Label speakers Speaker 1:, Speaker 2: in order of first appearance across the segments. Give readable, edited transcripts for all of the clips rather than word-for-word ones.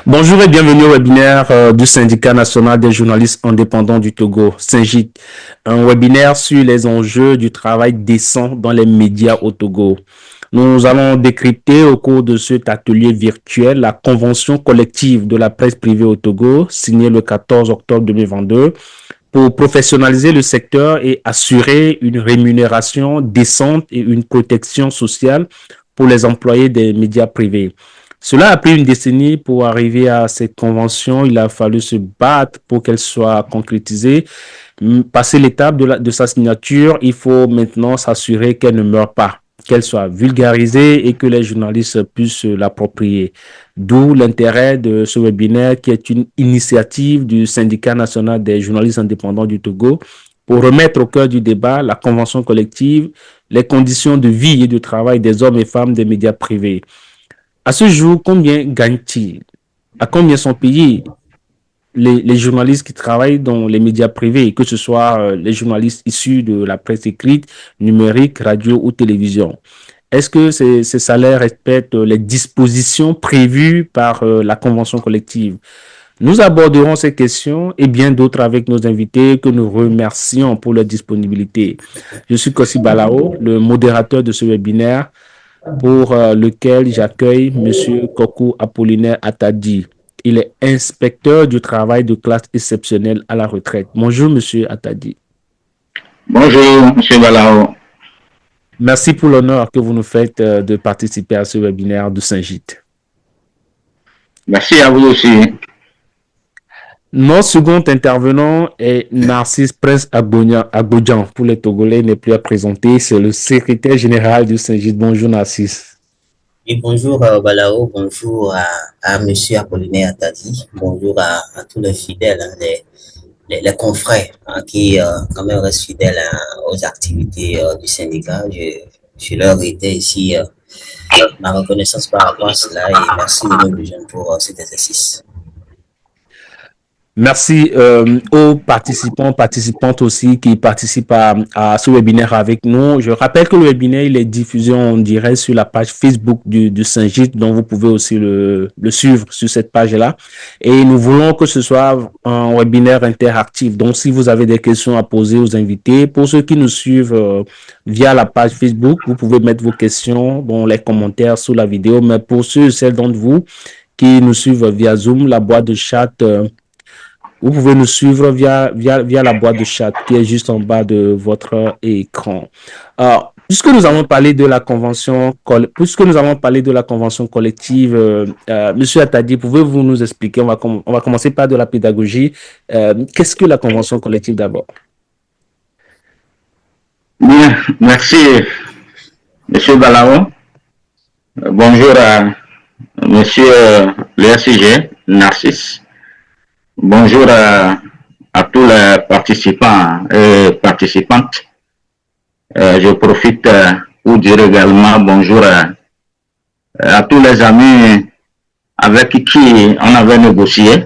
Speaker 1: Bonjour et bienvenue au webinaire du Syndicat national des journalistes indépendants du Togo, SYNJIT, un webinaire sur les enjeux du travail décent dans les médias au Togo. Nous allons décrypter au cours de cet atelier virtuel la convention collective de la presse privée au Togo, signée le 14 octobre 2022, pour professionnaliser le secteur et assurer une rémunération décente et une protection sociale pour les employés des médias privés. Cela a pris une décennie pour arriver à cette convention. Il a fallu se battre pour qu'elle soit concrétisée. Passer l'étape de sa signature, il faut maintenant s'assurer qu'elle ne meure pas, qu'elle soit vulgarisée et que les journalistes puissent l'approprier. D'où l'intérêt de ce webinaire qui est une initiative du Syndicat national des journalistes indépendants du Togo pour remettre au cœur du débat la convention collective, les conditions de vie et de travail des hommes et femmes des médias privés. À ce jour, combien gagnent-ils? À combien sont payés les journalistes qui travaillent dans les médias privés, que ce soit les journalistes issus de la presse écrite, numérique, radio ou télévision? Est-ce que ces salaires respectent les dispositions prévues par la convention collective? Nous aborderons ces questions et bien d'autres avec nos invités que nous remercions pour leur disponibilité. Je suis Kossi Balao, le modérateur de ce webinaire pour lequel j'accueille M. Kokou Apollinaire Attadi. Il est inspecteur du travail de classe exceptionnelle à la retraite. Bonjour, M. Attadi.
Speaker 2: Bonjour, M. Balao.
Speaker 1: Merci pour l'honneur que vous nous faites de participer à ce webinaire de SYNJIT.
Speaker 2: Merci à vous aussi.
Speaker 1: Notre second intervenant est Narcisse Prince Abodjan. Pour les Togolais, n'est plus à présenter. C'est le secrétaire général du SYNJIT. Bonjour, Narcisse.
Speaker 3: Et bonjour Balao, bonjour à M. Apollinaire Attadi, bonjour à tous les fidèles, les confrères qui quand même restent fidèles aux activités du syndicat. Je leur étais ici ma reconnaissance par rapport à cela et merci de nous rejoindre pour cet exercice.
Speaker 1: Merci aux participantes aussi qui participent à ce webinaire avec nous. Je rappelle que le webinaire il est diffusé en direct sur la page Facebook du SYNJIT, dont vous pouvez aussi le suivre sur cette page-là. Et nous voulons que ce soit un webinaire interactif. Donc, si vous avez des questions à poser aux invités, pour ceux qui nous suivent via la page Facebook, vous pouvez mettre vos questions dans les commentaires sous la vidéo. Mais pour ceux et celles d'entre vous qui nous suivent via Zoom, la boîte de chat... vous pouvez nous suivre via la boîte de chat qui est juste en bas de votre écran. Alors, puisque nous avons parlé de la convention collective, Monsieur Attadi, pouvez-vous nous expliquer, on va commencer par de la pédagogie, qu'est-ce que la convention collective d'abord?
Speaker 2: Bien, merci Monsieur Balao. Bonjour à Monsieur le SIG, Narcisse. Bonjour à tous les participants et participantes. Je profite pour dire également bonjour à tous les amis avec qui on avait négocié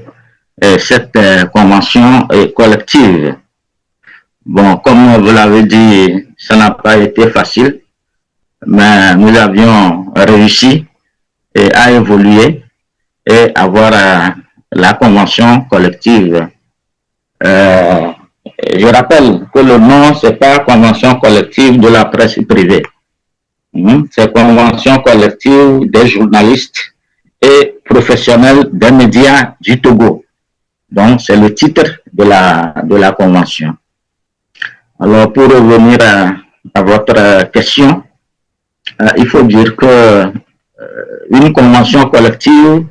Speaker 2: cette convention collective. Bon, comme vous l'avez dit, ça n'a pas été facile, mais nous avions réussi à évoluer et avoir la convention collective. Je rappelle que le nom, c'est pas convention collective de la presse privée. C'est convention collective des journalistes et professionnels des médias du Togo. Donc, c'est le titre de la convention. Alors, pour revenir à votre question, il faut dire que une convention collective,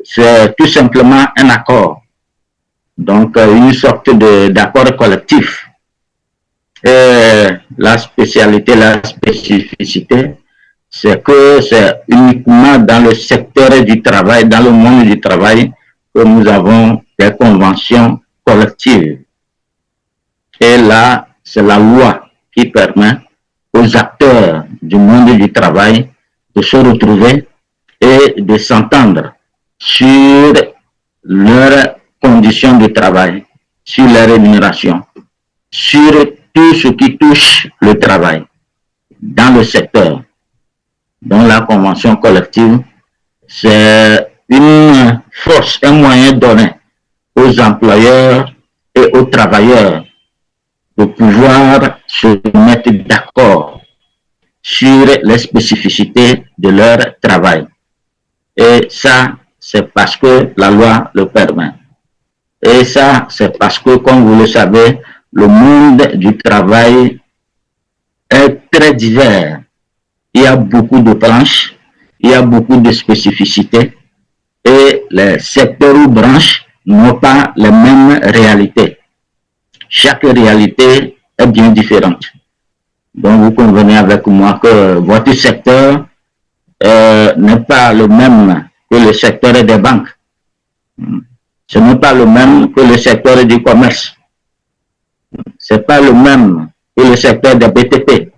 Speaker 2: c'est tout simplement un accord, donc une sorte d'accord collectif. Et la spécialité, la spécificité, c'est que c'est uniquement dans le secteur du travail, dans le monde du travail, que nous avons des conventions collectives. Et là, c'est la loi qui permet aux acteurs du monde du travail de se retrouver et de s'entendre sur leurs conditions de travail, sur les rémunérations, sur tout ce qui touche le travail dans le secteur. Donc la convention collective, c'est une force, un moyen donné aux employeurs et aux travailleurs de pouvoir se mettre d'accord sur les spécificités de leur travail. Et ça, c'est parce que la loi le permet. Et ça, c'est parce que, comme vous le savez, le monde du travail est très divers. Il y a beaucoup de branches, il y a beaucoup de spécificités et les secteurs ou branches n'ont pas les mêmes réalités. Chaque réalité est bien différente. Donc, vous convenez avec moi que votre secteur n'est pas le même que le secteur des banques. Ce n'est pas le même que le secteur du commerce. Ce n'est pas le même que le secteur des BTP.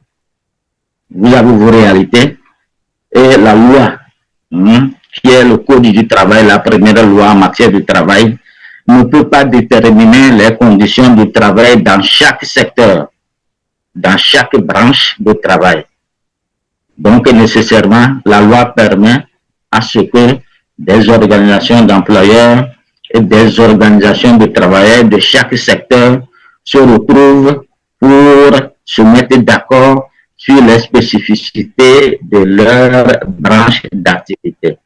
Speaker 2: Vous avez vos réalités et la loi, qui est le Code du travail, la première loi en matière de travail, ne peut pas déterminer les conditions de travail dans chaque secteur, dans chaque branche de travail. Donc, nécessairement, la loi permet à ce que des organisations d'employeurs et des organisations de travailleurs de chaque secteur se retrouvent pour se mettre d'accord sur les spécificités de leur branche d'activité.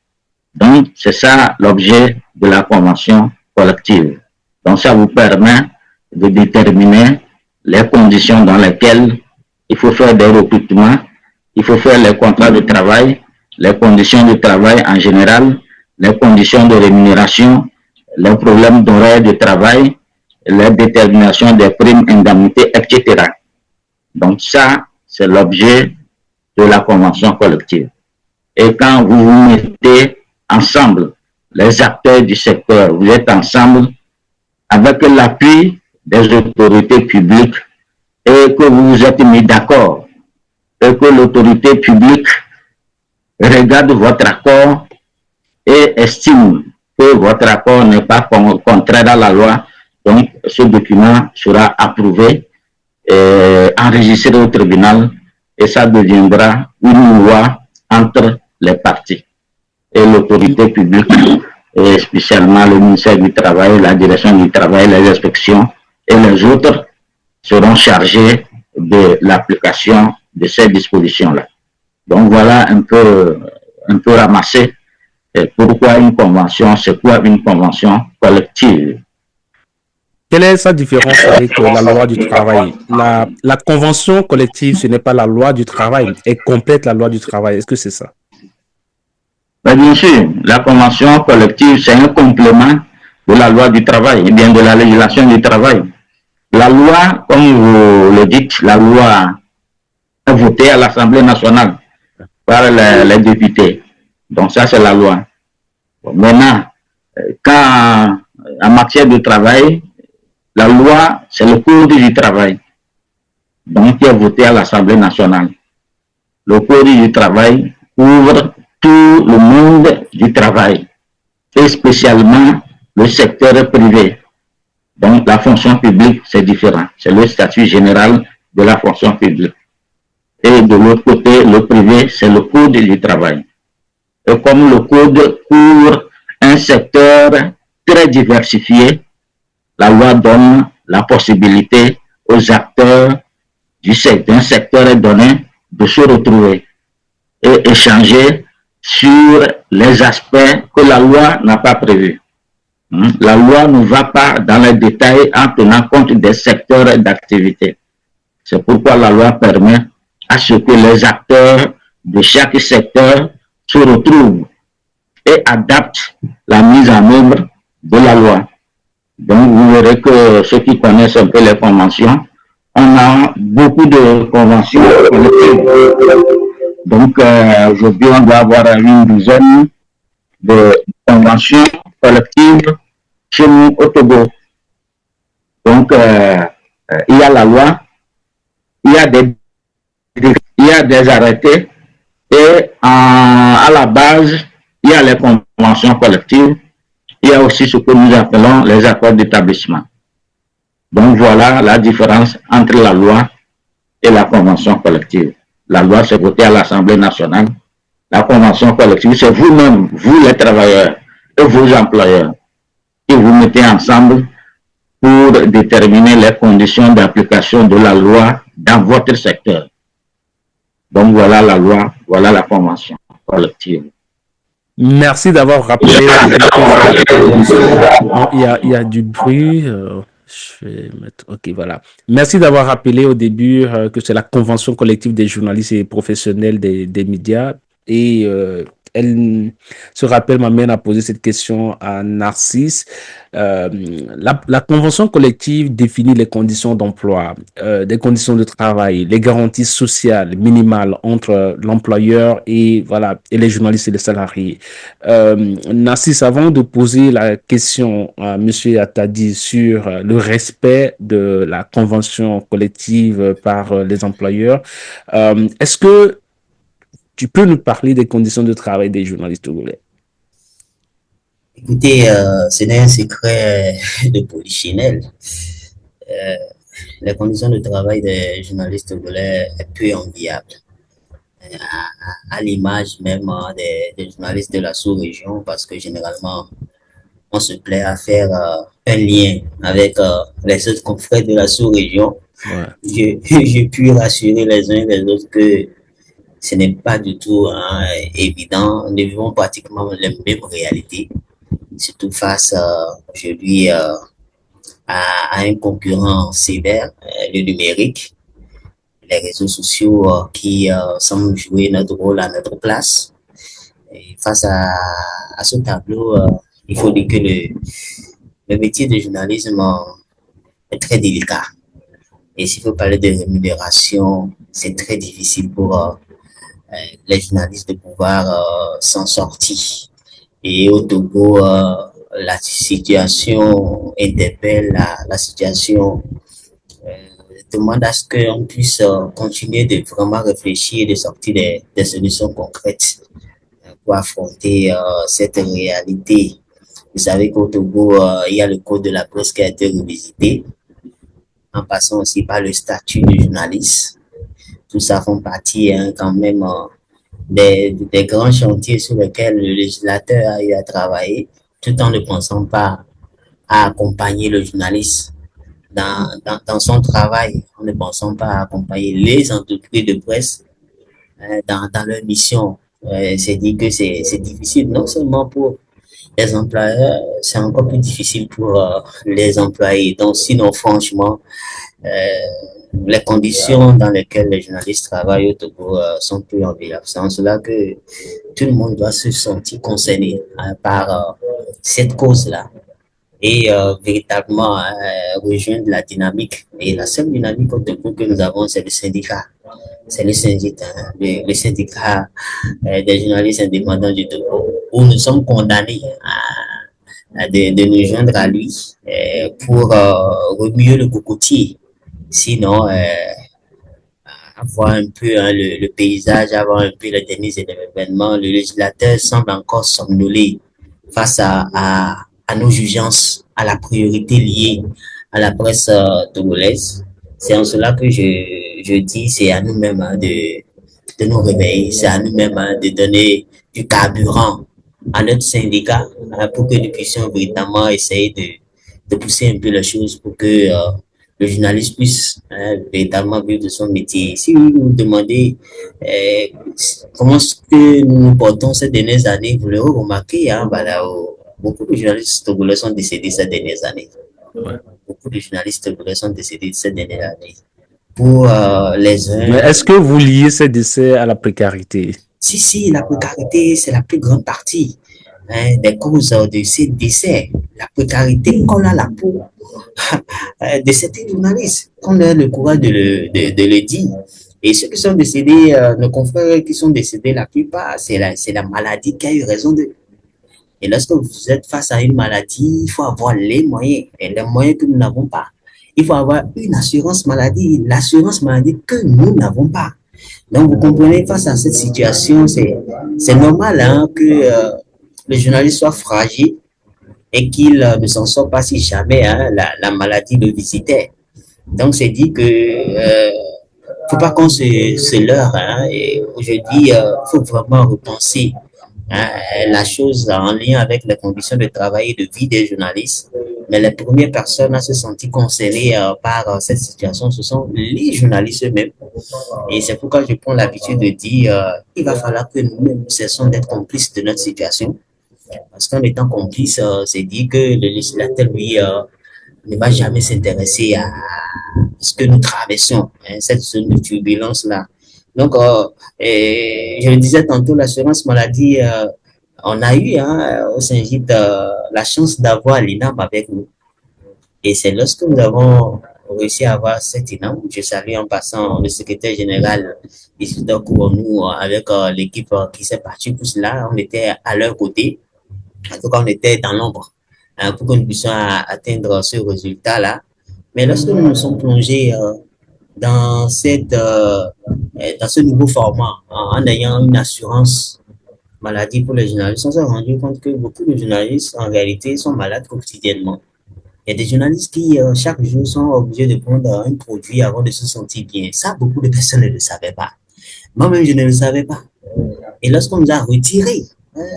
Speaker 2: Donc, c'est ça l'objet de la convention collective. Donc, ça vous permet de déterminer les conditions dans lesquelles il faut faire des recrutements, il faut faire les contrats de travail, les conditions de travail en général, les conditions de rémunération, les problèmes d'horaire de travail, les déterminations des primes, indemnités, etc. Donc ça, c'est l'objet de la convention collective. Et quand vous vous mettez ensemble, les acteurs du secteur, vous êtes ensemble avec l'appui des autorités publiques et que vous vous êtes mis d'accord et que l'autorité publique regarde votre accord et estime que votre accord n'est pas contraire à la loi, donc ce document sera approuvé, enregistré au tribunal et ça deviendra une loi entre les parties. Et l'autorité publique, et spécialement le ministère du Travail, la direction du travail, les inspections et les autres seront chargés de l'application de ces dispositions-là. Donc voilà un peu ramassé. Pourquoi une convention? C'est quoi une convention collective?
Speaker 1: Quelle est sa différence avec la loi du travail? La convention collective, ce n'est pas la loi du travail, elle complète la loi du travail. Est-ce que c'est ça?
Speaker 2: Ben bien sûr, la convention collective, c'est un complément de la loi du travail, et bien de la législation du travail. La loi, comme vous le dites, la loi est votée à l'Assemblée nationale par les députés. Donc ça, c'est la loi. Bon, maintenant, quand en matière de travail, la loi, c'est le Code du travail, donc qui est voté à l'Assemblée nationale. Le Code du travail couvre tout le monde du travail, et spécialement le secteur privé. Donc la fonction publique, c'est différent. C'est le statut général de la fonction publique. Et de l'autre côté, le privé, c'est le Code du travail. Et comme le Code couvre un secteur très diversifié, la loi donne la possibilité aux acteurs d'un secteur donné de se retrouver et échanger sur les aspects que la loi n'a pas prévus. La loi ne va pas dans les détails en tenant compte des secteurs d'activité. C'est pourquoi la loi permet à ce que les acteurs de chaque secteur se retrouvent et adaptent la mise en œuvre de la loi. Donc, vous verrez que ceux qui connaissent un peu les conventions, on a beaucoup de conventions collectives. Donc, aujourd'hui, on doit avoir une douzaine de conventions collectives chez nous au Togo. Donc, il y a la loi, il y a des arrêtés et à la base, il y a les conventions collectives. Il y a aussi ce que nous appelons les accords d'établissement. Donc voilà la différence entre la loi et la convention collective. La loi, c'est votée à l'Assemblée nationale. La convention collective, c'est vous-même, vous les travailleurs, et vos employeurs. Et vous mettez ensemble pour déterminer les conditions d'application de la loi dans votre secteur. Donc voilà la loi, voilà la convention collective.
Speaker 1: Merci d'avoir rappelé. Il y a du bruit. Je vais mettre. Ok, voilà. Merci d'avoir rappelé au début que c'est la convention collective des journalistes et professionnels des médias. Et ce rappel m'amène à poser cette question à Narcisse. La convention collective définit les conditions d'emploi, des conditions de travail, les garanties sociales minimales entre l'employeur et voilà et les journalistes et les salariés. Narcisse, avant de poser la question à Monsieur Attadi sur le respect de la convention collective par les employeurs, est-ce que tu peux nous parler des conditions de travail des journalistes togolais?
Speaker 3: Écoutez, ce n'est un secret de polichinelle. Euh, les conditions de travail des journalistes togolais est peu enviable. À l'image même des journalistes de la sous-région, parce que généralement, on se plaît à faire un lien avec les autres confrères de la sous-région. Ouais. Je puis rassurer les uns et les autres que ce n'est pas du tout évident. Nous vivons pratiquement les mêmes réalités, surtout face aujourd'hui à un concurrent sévère, le numérique, les réseaux sociaux qui semblent jouer notre rôle à notre place. Et face à ce tableau, il faut dire que le métier de journalisme est très délicat. Et s'il faut parler de rémunération, c'est très difficile pour les journalistes de pouvoir s'en sortir. Et au Togo, la situation interpelle, la situation demande à ce qu'on puisse continuer de vraiment réfléchir et de sortir des solutions concrètes pour affronter cette réalité. Vous savez qu'au Togo, il y a le code de la presse qui a été revisité, en passant aussi par le statut de journaliste. Tout ça font partie quand même des grands chantiers sur lesquels le législateur a eu à travailler, tout en ne pensant pas à accompagner le journaliste dans son travail, en ne pensant pas à accompagner les entreprises de presse dans leur mission. C'est dit que c'est difficile, non seulement pour les employeurs, c'est encore plus difficile pour les employés. Donc, sinon, franchement, les conditions dans lesquelles les journalistes travaillent au Togo sont plus enviables. C'est en cela que tout le monde doit se sentir concerné par cette cause-là et véritablement rejoindre la dynamique. Et la seule dynamique au Togo que nous avons, c'est le syndicat. C'est le syndicat, le syndicat des journalistes indépendants du Togo, où nous sommes condamnés de nous joindre à lui pour remuer le cocotier. Sinon, avoir un peu le paysage, avoir un peu les derniers événements, le législateur semble encore somnoler face à nos jugeances, à la priorité liée à la presse togolaise. C'est en cela que je dis, c'est à nous-mêmes de nous réveiller, c'est à nous-mêmes de donner du carburant à notre syndicat pour que nous puissions véritablement essayer de pousser un peu les choses pour que le journaliste puisse véritablement vivre de son métier. Si vous nous demandez comment est-ce que nous nous portons ces dernières années, vous l'aurez remarqué, beaucoup de journalistes togolais sont décédés ces dernières années. Ouais. Beaucoup de journalistes togolais sont décédés ces dernières années. Pour les uns...
Speaker 1: Mais est-ce que vous liez ces décès à la précarité?
Speaker 3: Si, la précarité, c'est la plus grande partie des causes de ces décès. La précarité colle à la peau de certains journalistes, qu'on a le courage de le dire. Et ceux qui sont décédés, nos confrères qui sont décédés, la plupart, c'est la maladie qui a eu raison d'eux. Et lorsque vous êtes face à une maladie, il faut avoir les moyens, et les moyens que nous n'avons pas. Il faut avoir une assurance maladie, l'assurance maladie que nous n'avons pas. Donc, vous comprenez, face à cette situation, c'est normal que le journaliste soit fragile et qu'il ne s'en sort pas si jamais la maladie le visitait. Donc, c'est dit que faut pas qu'on se leurre. Et aujourd'hui, faut vraiment repenser la chose en lien avec les conditions de travail et de vie des journalistes. Mais les premières personnes à se sentir concernées par cette situation, ce sont les journalistes eux-mêmes. Et c'est pourquoi je prends l'habitude de dire il va falloir que nous-mêmes cessons d'être complices de notre situation. Parce qu'en étant complice, c'est dire que le législateur, lui, ne va jamais s'intéresser à ce que nous traversons, hein, cette zone de turbulence-là. Donc, je le disais tantôt, l'assurance maladie, on a eu au Saint-Gilles la chance d'avoir l'INAM avec nous. Et c'est lorsque nous avons réussi à avoir cet INAM, je salue en passant le secrétaire général Isidore Kouronou avec l'équipe qui s'est partie pour cela. On était à leur côté. En tout cas, on était dans l'ombre pour que nous puissions atteindre ce résultat-là. Mais lorsque nous nous sommes plongés dans ce nouveau format, en ayant une assurance maladie pour les journalistes, on s'est rendu compte que beaucoup de journalistes, en réalité, sont malades quotidiennement. Il y a des journalistes qui, chaque jour, sont obligés de prendre un produit avant de se sentir bien. Ça, beaucoup de personnes ne le savaient pas. Moi-même, je ne le savais pas. Et lorsqu'on nous a retiré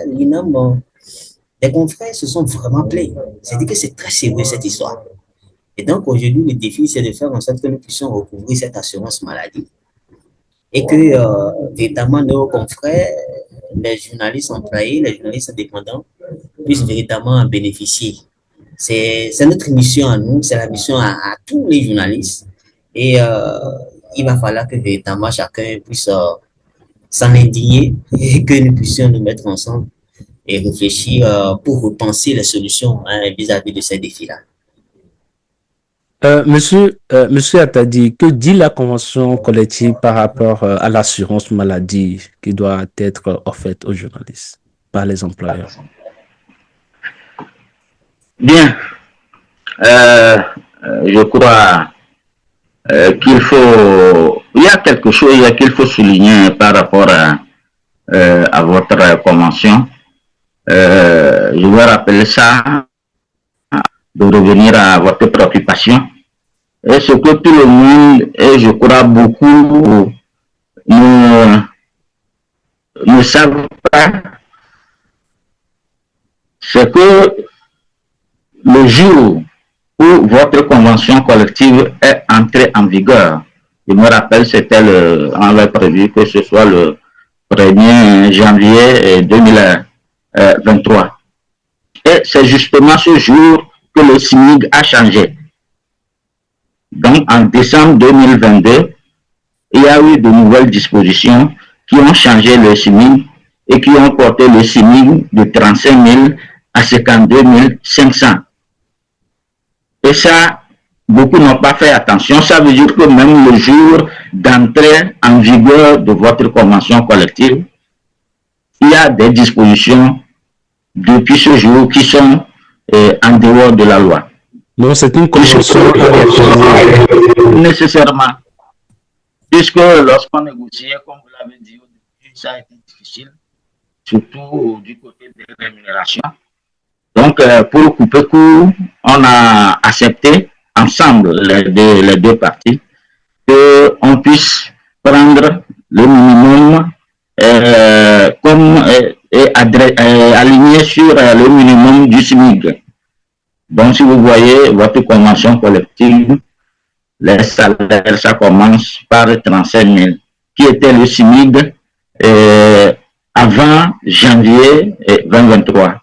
Speaker 3: l'INAM, les confrères se sont vraiment plaints. C'est-à-dire que c'est très sérieux cette histoire. Et donc aujourd'hui, le défi, c'est de faire en sorte que nous puissions recouvrir cette assurance maladie et que véritablement nos confrères, les journalistes employés, les journalistes indépendants puissent véritablement en bénéficier. C'est notre mission à nous, c'est la mission à tous les journalistes. Et il va falloir que véritablement chacun puisse s'en indigner et que nous puissions nous mettre ensemble et réfléchir pour repenser les solutions vis-à-vis de ces défis-là.
Speaker 1: Monsieur Attadi, que dit la convention collective par rapport à l'assurance maladie qui doit être offerte aux journalistes par les employeurs?
Speaker 2: Bien, je crois il y a quelque chose qu'il faut souligner par rapport à votre convention. Je vais rappeler ça, de revenir à votre préoccupation. Et ce que tout le monde, et je crois beaucoup, ne savent pas, c'est que le jour où votre convention collective est entrée en vigueur, je me rappelle, on avait prévu que ce soit le 1er janvier 2023. Et c'est justement ce jour que le SMIG a changé. Donc, en décembre 2022, il y a eu de nouvelles dispositions qui ont changé le SMIG et qui ont porté le SMIG de 35 000 à 52 500. Et ça, beaucoup n'ont pas fait attention. Ça veut dire que même le jour d'entrée en vigueur de votre convention collective, il y a des dispositions depuis ce jour qui sont en dehors de la loi.
Speaker 1: Non, c'est une convention
Speaker 2: nécessairement. Puisque lorsqu'on négociait, comme vous l'avez dit au début, ça a été difficile, surtout du côté des rémunérations. Donc, pour couper court, on a accepté ensemble, les deux parties, qu'on puisse prendre le minimum aligné sur le minimum du SMIG. Donc, si vous voyez votre convention collective, les salaires, ça commence par 35 000, qui était le SMIG avant janvier 2023.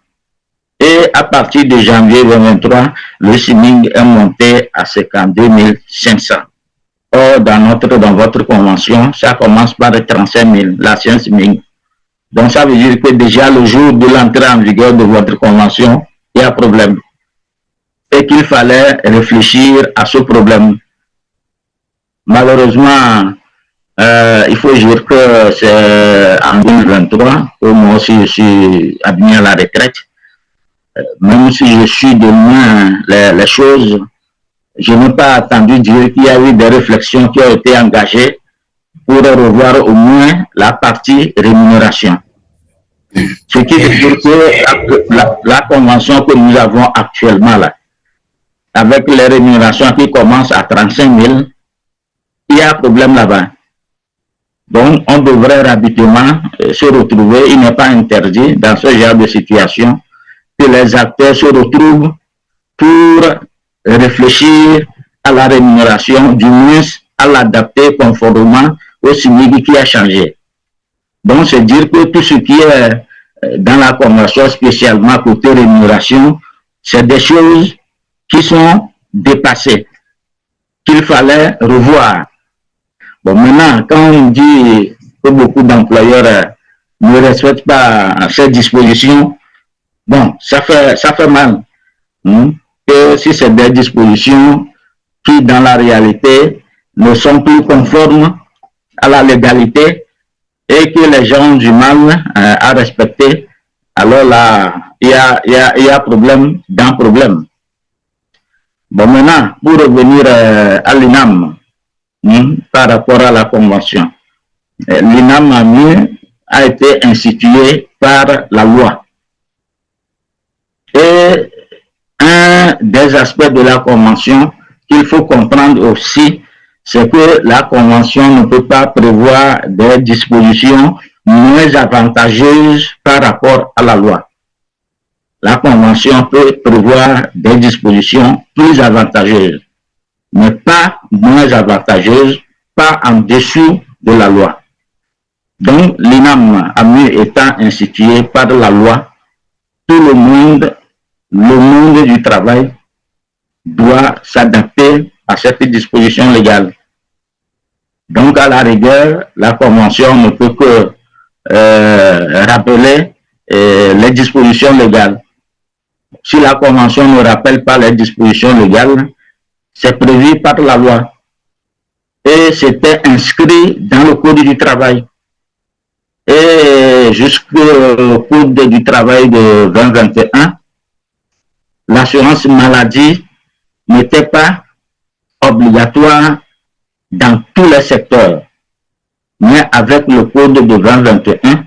Speaker 2: Et à partir de janvier 2023, le SMIG est monté à 52 500. Or, dans votre convention, ça commence par 35 000, l'ancien SMIG. Donc, ça veut dire que déjà le jour de l'entrée en vigueur de votre convention, il y a un problème. Et qu'il fallait réfléchir à ce problème. Malheureusement, il faut dire que c'est en 2023 que moi aussi je suis admis à la retraite. Même si je suis de loin les choses, je n'ai pas attendu dire qu'il y a eu des réflexions qui ont été engagées pour revoir au moins la partie rémunération. Ce qui veut dire que la convention que nous avons actuellement là, avec les rémunérations qui commencent à 35 000, il y a un problème là-bas. Donc, on devrait rapidement se retrouver, il n'est pas interdit dans ce genre de situation que les acteurs se retrouvent pour réfléchir à la rémunération, du moins à l'adapter conformément au SMIC qui a changé. Donc, c'est dire que tout ce qui est dans la convention, spécialement côté rémunération, c'est des choses qui sont dépassées, qu'il fallait revoir. Bon, maintenant, quand on dit que beaucoup d'employeurs ne respectent pas ces dispositions, bon, ça fait mal. Que si c'est des dispositions qui, dans la réalité, ne sont plus conformes à la légalité et que les gens ont du mal à respecter, alors là, il y a problème dans problème. Bon, maintenant, pour revenir à l'INAM, par rapport à la convention, l'INAM a été institué par la loi. Et un des aspects de la convention qu'il faut comprendre aussi, c'est que la convention ne peut pas prévoir des dispositions moins avantageuses par rapport à la loi. La convention peut prévoir des dispositions plus avantageuses, mais pas moins avantageuses, pas en dessous de la loi. Donc, l'INAM étant institué par la loi, tout le monde du travail doit s'adapter à cette disposition légale. Donc, à la rigueur, la Convention ne peut que rappeler les dispositions légales. Si la Convention ne rappelle pas les dispositions légales, c'est prévu par la loi. Et c'était inscrit dans le Code du travail. Et jusqu'au Code du travail de 2021, l'assurance maladie n'était pas obligatoire dans tous les secteurs. Mais avec le Code de 2021,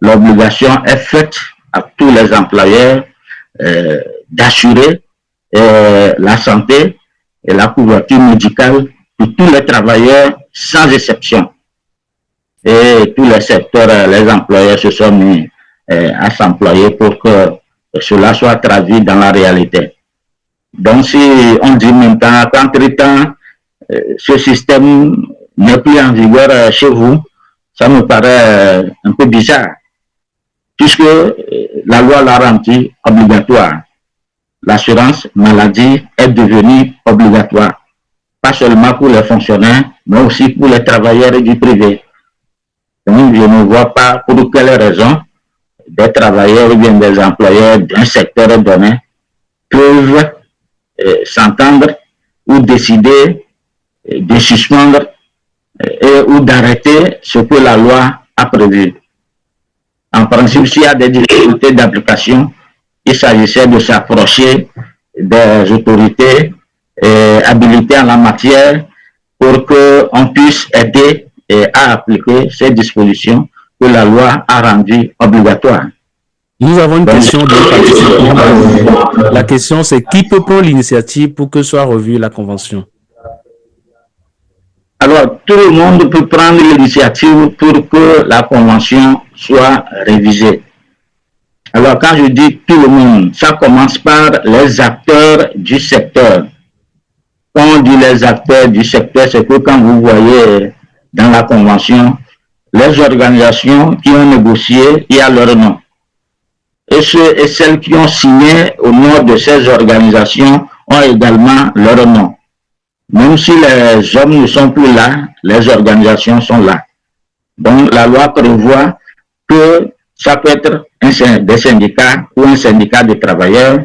Speaker 2: l'obligation est faite à tous les employeurs d'assurer la santé et la couverture médicale de tous les travailleurs sans exception. Et tous les secteurs, les employeurs se sont mis à s'employer pour que cela soit traduit dans la réalité. Donc, si on dit maintenant qu'entre-temps, ce système n'est plus en vigueur chez vous, ça me paraît un peu bizarre, puisque la loi l'a rendu obligatoire. L'assurance maladie est devenue obligatoire, pas seulement pour les fonctionnaires, mais aussi pour les travailleurs du privé. Donc, je ne vois pas pour quelle raison des travailleurs ou bien des employeurs d'un secteur donné peuvent s'entendre ou décider de suspendre ou d'arrêter ce que la loi a prévu. En principe, s'il y a des difficultés d'application, il s'agissait de s'approcher des autorités habilitées en la matière pour qu'on puisse aider à appliquer ces dispositions que la loi a rendues obligatoires.
Speaker 1: Nous avons une question de participant. La question, c'est qui peut prendre l'initiative pour que soit revue la convention?
Speaker 2: Alors, tout le monde peut prendre l'initiative pour que la convention soit révisée. Alors, quand je dis tout le monde, ça commence par les acteurs du secteur. Quand on dit les acteurs du secteur, c'est que quand vous voyez dans la convention, les organisations qui ont négocié, il y a leur nom. Et ceux et celles qui ont signé au nom de ces organisations ont également leur nom. Même si les hommes ne sont plus là, les organisations sont là. Donc, la loi prévoit que ça peut être des syndicats ou un syndicat de travailleurs,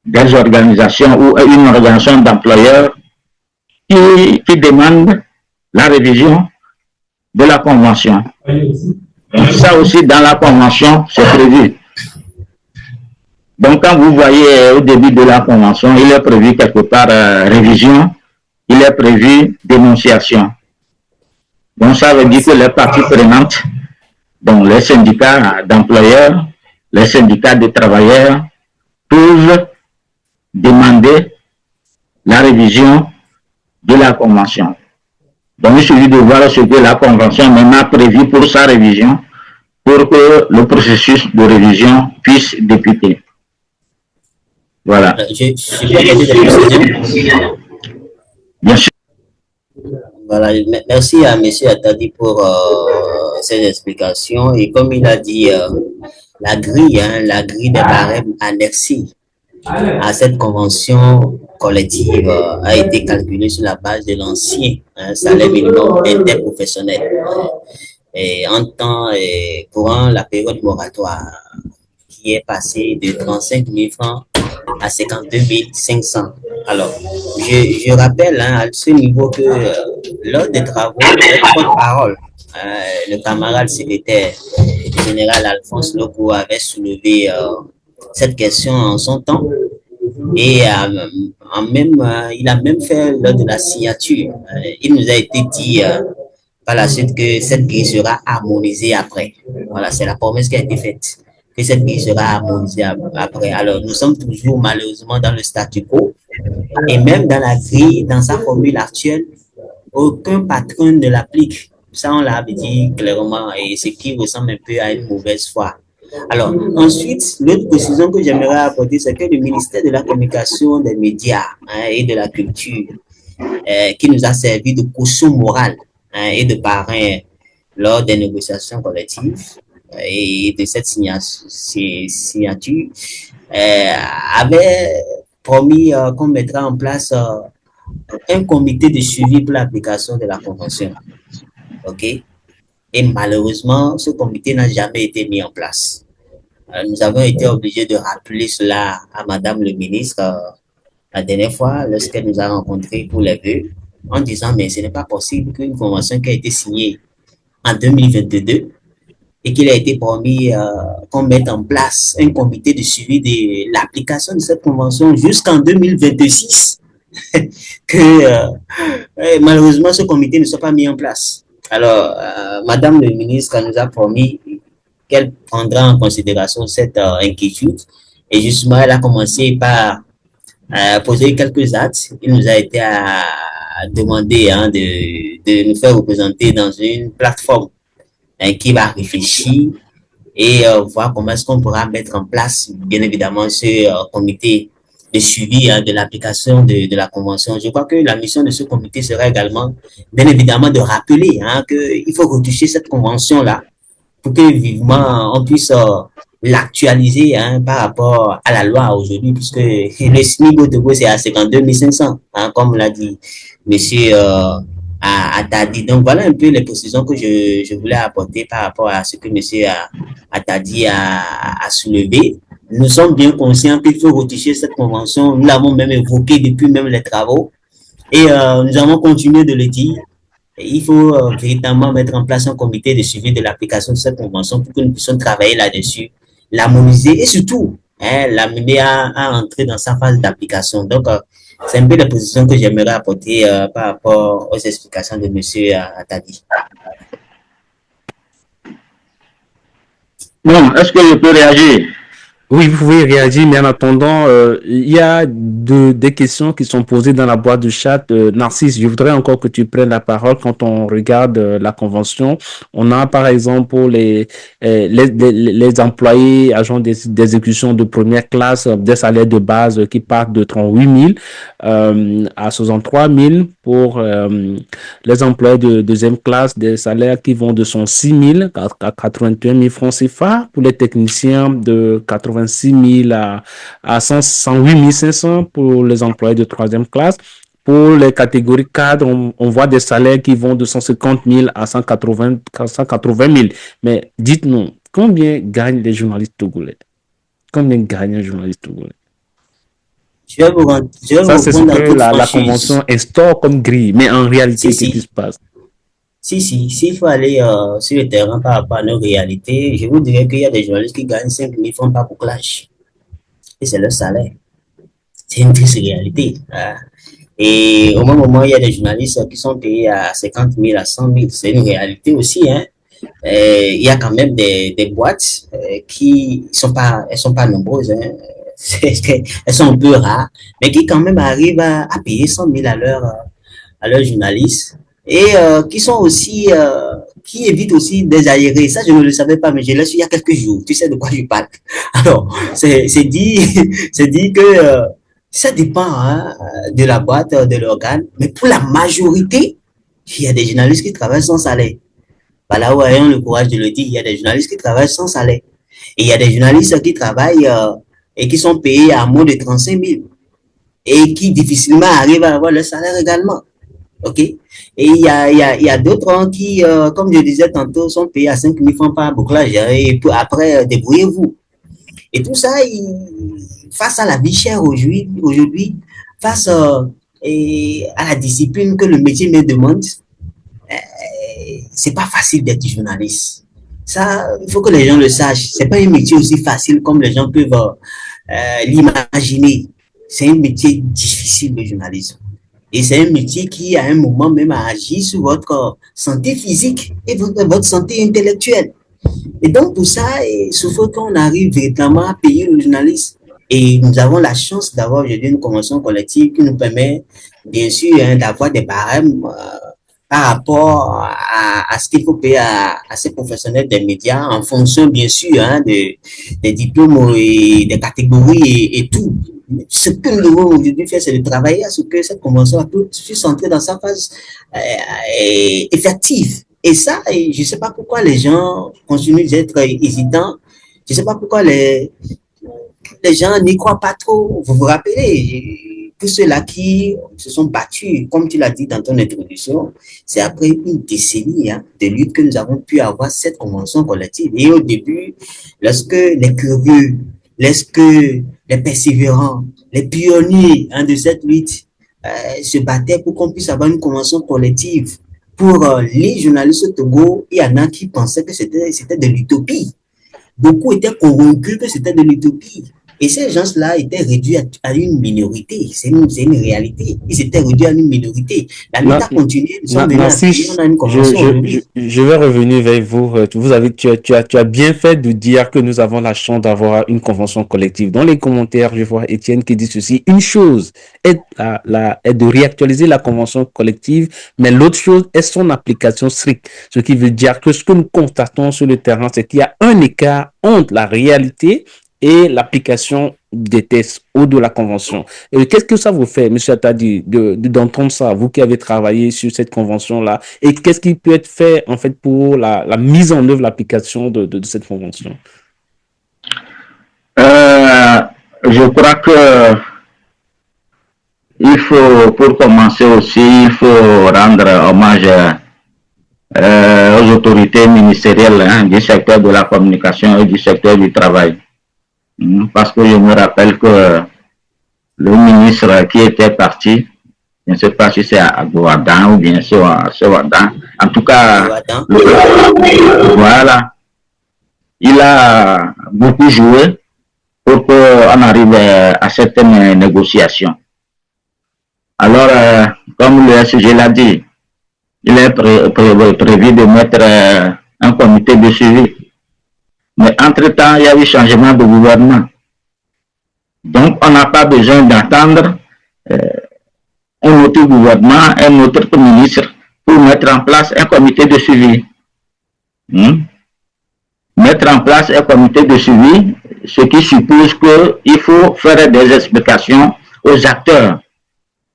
Speaker 2: des organisations ou une organisation d'employeurs qui demandent la révision de la convention. Ça aussi, dans la convention, c'est prévu. Donc, quand vous voyez au début de la convention, il est prévu quelque part révision, il est prévu dénonciation. Donc, ça veut dire que les parties prenantes, donc les syndicats d'employeurs, les syndicats de travailleurs, peuvent demander la révision de la convention. Donc, il suffit de voir ce que la Convention même a prévu pour sa révision, pour que le processus de révision puisse débuter. Voilà.
Speaker 3: Je peux apporter des précisions.
Speaker 2: Bien sûr.
Speaker 3: Voilà, merci à M. Attadi pour ces explications. Et comme il a dit, la grille des barèmes annexée à cette convention collective a été calculée sur la base de l'ancien salaire minimum interprofessionnel. Et en temps courant, la période moratoire qui est passée de 35 000 francs à 52 500. Alors, je rappelle à ce niveau que lors des travaux, notre porte-parole, le camarade secrétaire général Alphonse Loco avait soulevé cette question en son temps et il a même fait lors de la signature. Il nous a été dit par la suite que cette grille sera harmonisée après. Voilà, c'est la promesse qui a été faite, que cette grille sera harmonisée après. Alors, nous sommes toujours malheureusement dans le statu quo et même dans la grille, dans sa formule actuelle, aucun patron ne l'applique. Ça, on l'a dit clairement et ce qui ressemble un peu à une mauvaise foi. Alors, ensuite, l'autre précision que j'aimerais apporter, c'est que le ministère de la Communication, des médias et de la culture, qui nous a servi de caution morale et de parrain lors des négociations collectives et de cette signature, avait promis qu'on mettra en place un comité de suivi pour l'application de la Convention. OK? Et malheureusement, ce comité n'a jamais été mis en place. Nous avons été obligés de rappeler cela à Madame le ministre la dernière fois, lorsqu'elle nous a rencontrés pour les vœux, en disant, mais ce n'est pas possible qu'une convention qui a été signée en 2022 et qu'il a été promis qu'on mette en place un comité de suivi de l'application de cette convention jusqu'en 2026, que malheureusement, ce comité ne soit pas mis en place. Alors, Madame le ministre nous a promis qu'elle prendra en considération cette inquiétude. Et justement, elle a commencé par poser quelques actes. Il nous a été demandé de nous faire représenter dans une plateforme qui va réfléchir et voir comment est-ce qu'on pourra mettre en place, bien évidemment, ce comité de suivi de l'application de la Convention. Je crois que la mission de ce comité sera également, bien évidemment, de rappeler qu'il faut retoucher cette Convention-là pour que vivement on puisse l'actualiser par rapport à la loi aujourd'hui, puisque le SMIC au Togo, c'est à 52 500, comme l'a dit monsieur Attadi. Donc, voilà un peu les précisions que je voulais apporter par rapport à ce que monsieur Attadi a soulevé. Nous sommes bien conscients qu'il faut retoucher cette convention. Nous l'avons même évoqué depuis même les travaux. Et nous avons continué de le dire. Il faut véritablement mettre en place un comité de suivi de l'application de cette convention pour que nous puissions travailler là-dessus, l'harmoniser et surtout l'amener à entrer dans sa phase d'application. Donc, c'est un peu la position que j'aimerais apporter par rapport aux explications de M. Attadi.
Speaker 2: Bon, est-ce que je peux réagir?
Speaker 1: Oui, vous pouvez réagir, mais en attendant, il y a des questions qui sont posées dans la boîte de chat. Narcisse, je voudrais encore que tu prennes la parole quand on regarde la convention. On a par exemple pour les employés, agents d'exécution de première classe, des salaires de base qui partent de 38 000 à 63 000. Pour les employés de deuxième classe, des salaires qui vont de 106 000 à 81 000 francs CFA. Pour les techniciens de 86 000 à 108 500 pour les employés de troisième classe. Pour les catégories cadres, on voit des salaires qui vont de 150 000 à 180 000. Mais dites-nous, combien gagnent les journalistes togolais? Combien gagne un journaliste togolais? Ça, c'est ce que la convention instaure comme grille. Mais en réalité, qu'est-ce qui se passe?
Speaker 3: S'il faut aller sur le terrain par rapport à nos réalités, je vous dirais qu'il y a des journalistes qui gagnent 5 000 francs par bouclage. Et c'est leur salaire. C'est une triste réalité. Et au même moment, il y a des journalistes qui sont payés à 50 000, à 100 000. C'est une réalité aussi. Il y a quand même des boîtes qui elles sont pas nombreuses. Elles sont un peu rares, mais qui quand même arrivent à payer 100 000 à leurs journalistes. et qui sont aussi, qui évitent aussi des aérés. Ça, je ne le savais pas, mais je l'ai su il y a quelques jours. Tu sais de quoi je parle. Alors, c'est dit, c'est dit que ça dépend hein, de la boîte, de l'organe, mais pour la majorité, il y a des journalistes qui travaillent sans salaire. Voilà où ayons le courage de le dire, il y a des journalistes qui travaillent sans salaire. Et il y a des journalistes qui travaillent et qui sont payés à moins de 35 000 et qui difficilement arrivent à avoir le salaire également. OK? Et il y a d'autres hein, qui, comme je disais tantôt, sont payés à 5 000 francs par bouclage et après, débrouillez-vous. Et tout ça, face à la vie chère aujourd'hui face à la discipline que le métier me demande, c'est pas facile d'être journaliste. Ça, il faut que les gens le sachent. C'est pas un métier aussi facile comme les gens peuvent l'imaginer. C'est un métier difficile, le journalisme. Et c'est un métier qui, à un moment même, a agi sur votre santé physique et votre santé intellectuelle. Et donc, pour ça, il faut qu'on arrive véritablement à payer le journaliste. Et nous avons la chance d'avoir aujourd'hui une convention collective qui nous permet, bien sûr, hein, d'avoir des barèmes par rapport à ce qu'il faut payer à ces professionnels des médias en fonction, bien sûr, hein, des diplômes et des catégories et tout. Ce que nous devons aujourd'hui faire, c'est de travailler à ce que cette convention puisse entrer dans sa phase effective. Et ça, je ne sais pas pourquoi les gens continuent d'être hésitants. Je ne sais pas pourquoi les gens n'y croient pas trop. Vous vous rappelez, tous ceux-là qui se sont battus, comme tu l'as dit dans ton introduction, c'est après une décennie hein, de lutte que nous avons pu avoir cette convention collective. Et au début, lorsque les curieux, lorsque les persévérants, les pionniers hein, de cette lutte se battaient pour qu'on puisse avoir une convention collective pour les journalistes au Togo, il y en a qui pensaient que c'était de l'utopie. Beaucoup étaient convaincus que c'était de l'utopie. Et ces gens-là étaient réduits à une minorité. C'est une réalité. Ils étaient réduits à une minorité. La lutte a continué.
Speaker 1: Je vais revenir vers vous. Tu as bien fait de dire que nous avons la chance d'avoir une convention collective. Dans les commentaires, je vois Étienne qui dit ceci. Une chose est de réactualiser la convention collective, mais l'autre chose est son application stricte. Ce qui veut dire que ce que nous constatons sur le terrain, c'est qu'il y a un écart entre la réalité et l'application des tests ou de la convention. Qu'est-ce que ça vous fait, M. Attadi, d'entendre ça, vous qui avez travaillé sur cette convention-là, et qu'est-ce qui peut être fait, en fait, pour la mise en œuvre, l'application de cette convention?
Speaker 2: Je crois que il faut, pour commencer aussi, il faut rendre hommage aux autorités ministérielles hein, du secteur de la communication et du secteur du travail. Parce que je me rappelle que le ministre qui était parti, je ne sais pas si c'est à Gouadan ou bien c'est à Ouadan, en tout cas, voilà, il a beaucoup joué pour qu'on arrive à certaines négociations. Alors, comme le SG l'a dit, il est prévu de mettre un comité de suivi. Mais entre-temps, il y a eu changement de gouvernement. Donc, on n'a pas besoin d'attendre un autre gouvernement, un autre ministre pour mettre en place un comité de suivi. Mettre en place un comité de suivi, ce qui suppose qu'il faut faire des explications aux acteurs.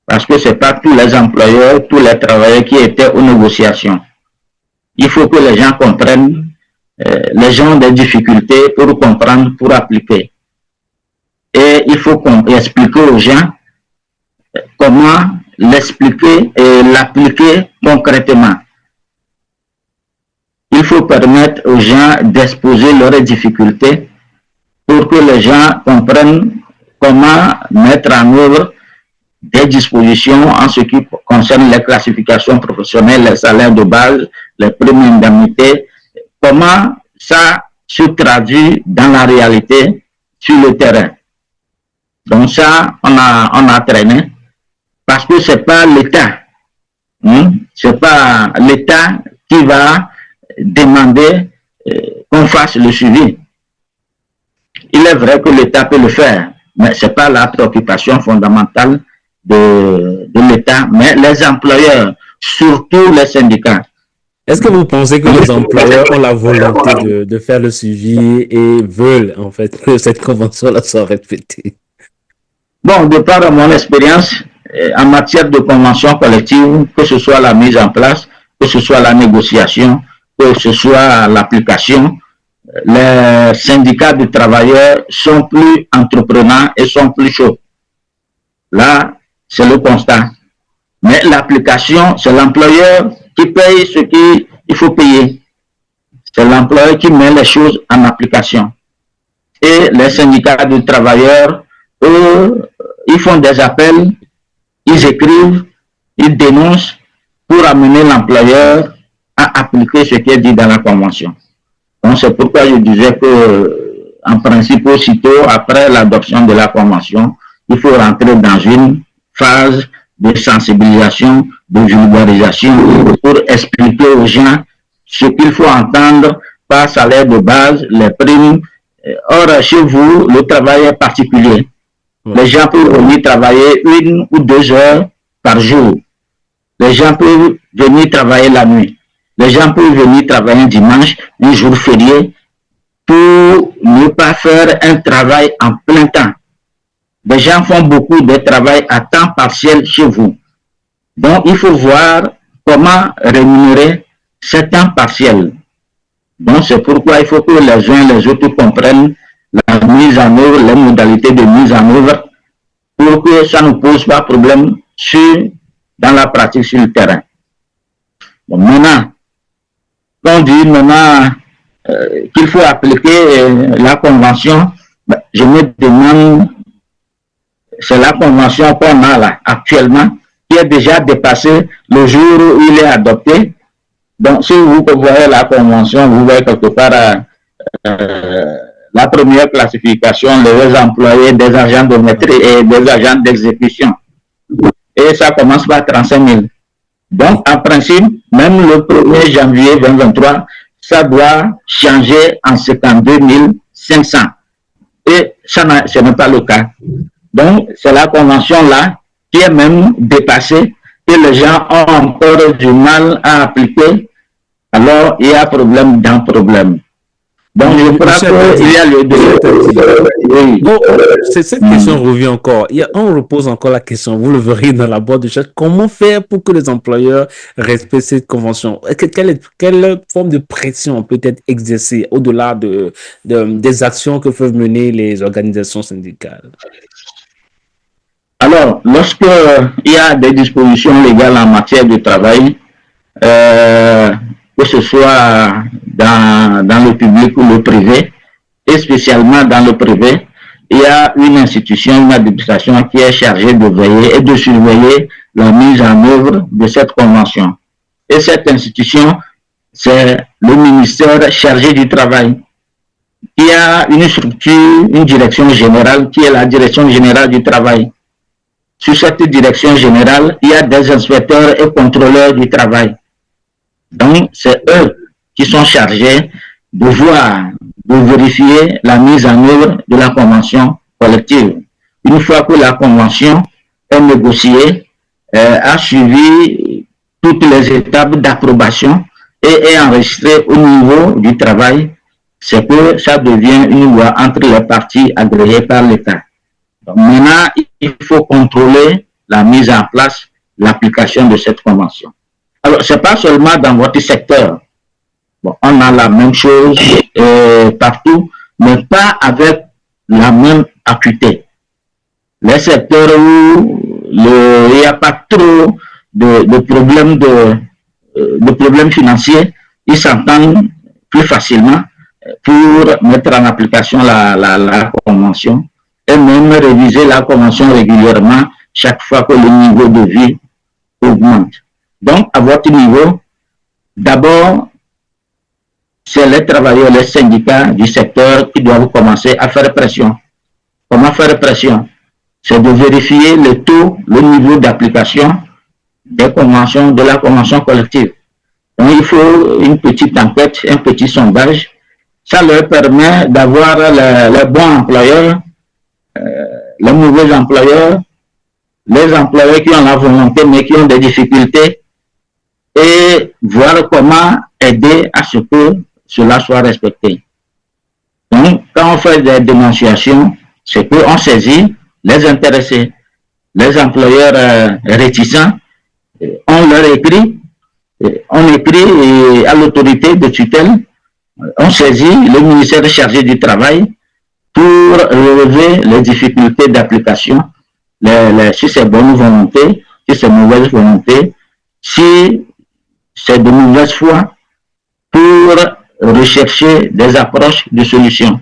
Speaker 2: Parce que ce n'est pas tous les employeurs, tous les travailleurs qui étaient aux négociations. Il faut que les gens comprennent. Les gens ont des difficultés pour comprendre, pour appliquer. Et il faut expliquer aux gens comment l'expliquer et l'appliquer concrètement. Il faut permettre aux gens d'exposer leurs difficultés pour que les gens comprennent comment mettre en œuvre des dispositions en ce qui concerne les classifications professionnelles, les salaires de base, les primes indemnités, comment ça se traduit dans la réalité sur le terrain. Donc ça, on a traîné parce que c'est pas l'État, c'est pas l'État qui va demander qu'on fasse le suivi. Il est vrai que l'État peut le faire, mais c'est pas la préoccupation fondamentale de l'État. Mais les employeurs surtout les syndicats.
Speaker 1: Est-ce que vous pensez que les employeurs ont la volonté de faire le suivi et veulent en fait que cette convention-là soit respectée?
Speaker 2: Bon, de par mon expérience, en matière de convention collective, que ce soit la mise en place, que ce soit la négociation, que ce soit l'application, les syndicats de travailleurs sont plus entreprenants et sont plus chauds. Là, c'est le constat. Mais l'application, c'est l'employeur qui paye ce qu'il faut payer. C'est l'employeur qui met les choses en application. Et les syndicats de travailleurs, eux, ils font des appels, ils écrivent, ils dénoncent pour amener l'employeur à appliquer ce qui est dit dans la convention. Donc c'est pourquoi je disais que, en principe, aussitôt après l'adoption de la convention, il faut rentrer dans une phase de sensibilisation, de vulgarisation pour expliquer aux gens ce qu'il faut entendre par salaire de base, les primes. Or, chez vous, le travail est particulier. Les gens peuvent venir travailler 1 ou 2 heures par jour. Les gens peuvent venir travailler la nuit. Les gens peuvent venir travailler un dimanche, un jour férié, pour ne pas faire un travail en plein temps. Les gens font beaucoup de travail à temps partiel chez vous. Donc, il faut voir comment rémunérer ce temps partiel. Donc, c'est pourquoi il faut que les uns et les autres comprennent la mise en œuvre, les modalités de mise en œuvre, pour que ça ne pose pas problème dans la pratique sur le terrain. Bon, maintenant, on dit maintenant qu'il faut appliquer la convention, je me demande, c'est la convention qu'on a là actuellement, qui est déjà dépassée le jour où il est adopté. Donc, si vous voyez la convention, vous voyez quelque part la première classification, les employés des agents de maîtrise et des agents d'exécution. Et ça commence par 35 000. Donc, en principe, même le 1er janvier 2023, ça doit changer en 52 500. Et ça, ce n'est pas le cas. Donc, c'est la convention-là qui est même dépassée et les gens ont encore du mal à appliquer. Alors, il y a problème dans problème. Donc, je crois qu'il y a le
Speaker 1: oui. Bon, cette question revient encore. On repose encore la question, vous le verrez dans la boîte de chat. Comment faire pour que les employeurs respectent cette convention? Quelle forme de pression peut être exercée au-delà des actions que peuvent mener les organisations syndicales?
Speaker 2: Alors, lorsque il y a des dispositions légales en matière de travail, que ce soit dans le public ou le privé, et spécialement dans le privé, il y a une institution, une administration qui est chargée de veiller et de surveiller la mise en œuvre de cette convention. Et cette institution, c'est le ministère chargé du travail. Il y a une structure, une direction générale qui est la direction générale du travail. Sur cette direction générale, il y a des inspecteurs et contrôleurs du travail. Donc, c'est eux qui sont chargés de voir, de vérifier la mise en œuvre de la convention collective. Une fois que la convention est négociée, a suivi toutes les étapes d'approbation et est enregistrée au niveau du travail, c'est que ça devient une loi entre les parties agréées par l'État. Maintenant, il faut contrôler la mise en place, l'application de cette convention. Alors, ce n'est pas seulement dans votre secteur. Bon, on a la même chose partout, mais pas avec la même acuité. Les secteurs où il n'y a pas trop de problèmes financiers, ils s'entendent plus facilement pour mettre en application la convention et même réviser la convention régulièrement chaque fois que le niveau de vie augmente. Donc, à votre niveau, d'abord, c'est les travailleurs, les syndicats du secteur qui doivent commencer à faire pression. Comment faire pression? C'est de vérifier le taux, le niveau d'application des conventions, de la convention collective. Donc, il faut une petite enquête, un petit sondage. Ça leur permet d'avoir les bons employeurs, les mauvais employeurs, les employeurs qui ont la volonté mais qui ont des difficultés. et voir comment aider à ce que cela soit respecté. Donc, quand on fait des dénonciations, c'est qu'on saisit les intéressés, les employeurs réticents, on leur écrit, on écrit à l'autorité de tutelle, on saisit le ministère chargé du travail pour relever les difficultés d'application, si c'est bonne volonté, si c'est mauvaise volonté, si c'est de mauvaise foi, pour rechercher des approches de solutions.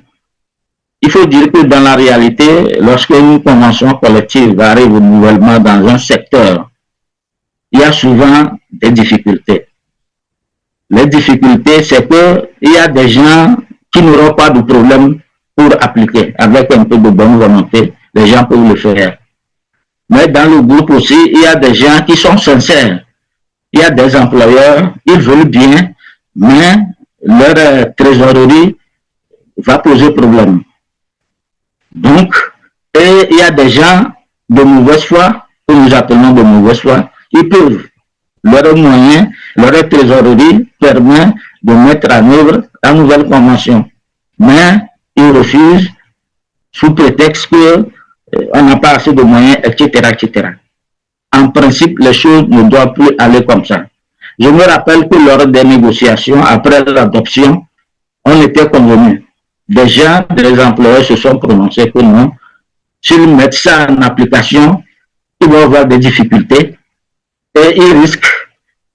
Speaker 2: Il faut dire que dans la réalité, lorsque une convention collective arrive nouvellement dans un secteur, il y a souvent des difficultés. Les difficultés, c'est qu'il y a des gens qui n'auront pas de problème pour appliquer. Avec un peu de bonne volonté, les gens peuvent le faire. Mais dans le groupe aussi, il y a des gens qui sont sincères. Il y a des employeurs, ils veulent bien, mais leur trésorerie va poser problème. Donc, et il y a des gens de mauvaise foi, que nous appelons de mauvaise foi, ils peuvent, leurs moyens, leur trésorerie permet de mettre en œuvre la nouvelle convention. Mais ils refusent sous prétexte qu'on n'a pas assez de moyens, etc., etc. En principe, les choses ne doivent plus aller comme ça. Je me rappelle que lors des négociations, après l'adoption, on était convenu. Déjà, les employeurs se sont prononcés que non, s'ils mettent ça en application, ils vont avoir des difficultés et ils risquent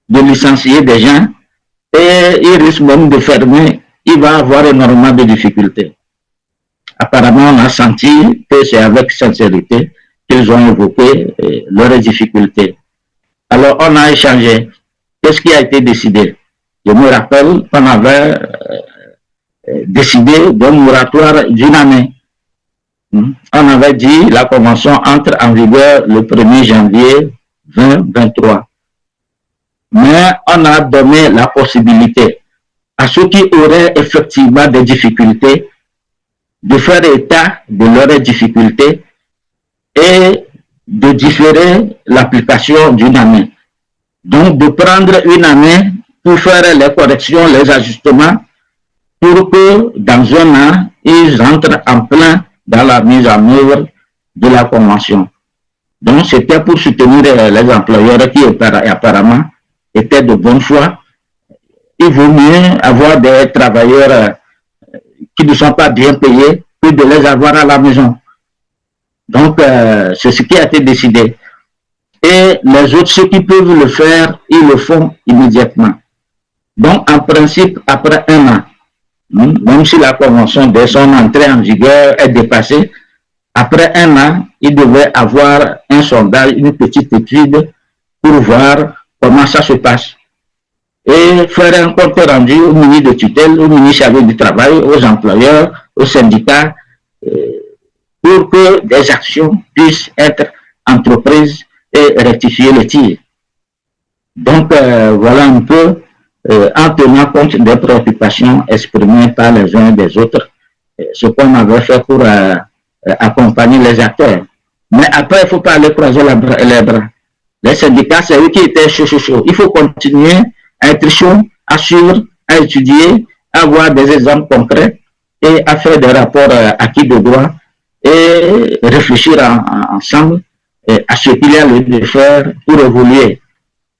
Speaker 2: de licencier des gens et ils risquent même de fermer. Il va avoir énormément de difficultés. Apparemment, on a senti que c'est avec sincérité qu'ils ont évoqué leurs difficultés. Alors, on a échangé. Qu'est-ce qui a été décidé? Je me rappelle qu'on avait décidé d'un moratoire d'une année. On avait dit la convention entre en vigueur le 1er janvier 2023. Mais on a donné la possibilité à ceux qui auraient effectivement des difficultés de faire état de leurs difficultés et de différer l'application d'une année. Donc, de prendre une année pour faire les corrections, les ajustements, pour que dans un an, ils entrent en plein dans la mise en œuvre de la convention. Donc, c'était pour soutenir les employeurs qui apparemment étaient de bonne foi. Il vaut mieux avoir des travailleurs qui ne sont pas bien payés que de les avoir à la maison. Donc, c'est ce qui a été décidé. Et les autres, ceux qui peuvent le faire, ils le font immédiatement. Donc, en principe, après un an, même si la convention dès son entrée en vigueur est dépassée, après un an, il devait avoir un sondage, une petite étude pour voir comment ça se passe. Et faire un compte rendu au ministre de tutelle, au ministre chargé du travail, aux employeurs, aux syndicats, pour que des actions puissent être entreprises et rectifier le tir. Donc, voilà un peu, en tenant compte des préoccupations exprimées par les uns et des autres, ce qu'on avait fait pour accompagner les acteurs. Mais après, il ne faut pas aller croiser les bras. Les syndicats, c'est eux qui étaient chaud. Il faut continuer à être chaud, à suivre, à étudier, à avoir des exemples concrets et à faire des rapports acquis de droit et réfléchir ensemble à ce qu'il y a lieu de faire pour évoluer.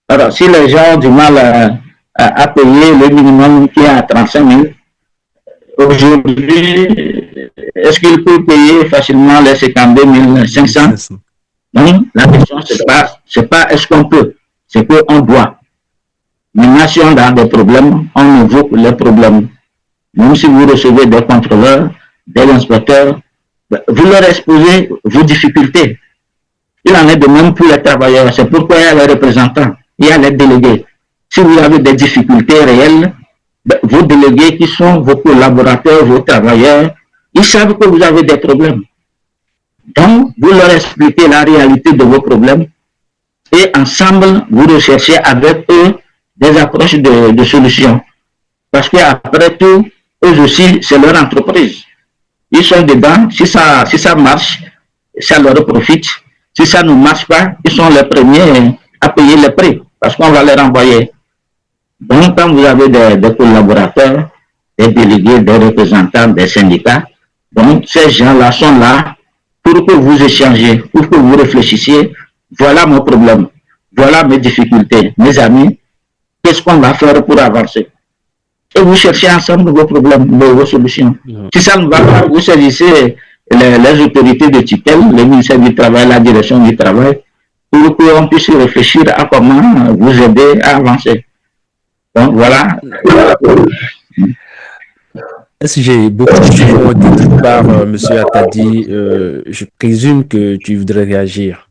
Speaker 2: Alors, si les gens ont du mal à payer le minimum qui est à 35 000, aujourd'hui, est-ce qu'ils peuvent payer facilement les 52 500? Donc, la question, c'est pas est-ce qu'on peut, c'est qu'on doit. Maintenant, si on a des problèmes, on évoque les problèmes. Même si vous recevez des contrôleurs, des inspecteurs, vous leur exposez vos difficultés. Il en est de même pour les travailleurs. C'est pourquoi il y a les représentants, il y a les délégués. Si vous avez des difficultés réelles, vos délégués qui sont vos collaborateurs, vos travailleurs, ils savent que vous avez des problèmes. Donc, vous leur expliquez la réalité de vos problèmes et ensemble, vous recherchez avec eux des approches de solutions. Parce qu'après tout, eux aussi, c'est leur entreprise. Ils sont dedans, si ça marche, ça leur profite. Si ça ne marche pas, ils sont les premiers à payer les prix parce qu'on va les renvoyer. Donc, quand vous avez des collaborateurs, des délégués, des représentants des syndicats, donc ces gens-là sont là pour que vous échangez, pour que vous réfléchissiez. Voilà mon problème, voilà mes difficultés, mes amis, qu'est-ce qu'on va faire pour avancer? Et vous cherchez ensemble vos problèmes, vos solutions. Si ça ne va pas, vous saisissez les autorités de tutelle, le ministère du Travail, la direction du travail, pour qu'on puisse réfléchir à comment vous aider à avancer. Donc voilà.
Speaker 1: Est-ce que j'ai beaucoup de questions dites par M. Attadi? Je présume que tu voudrais réagir.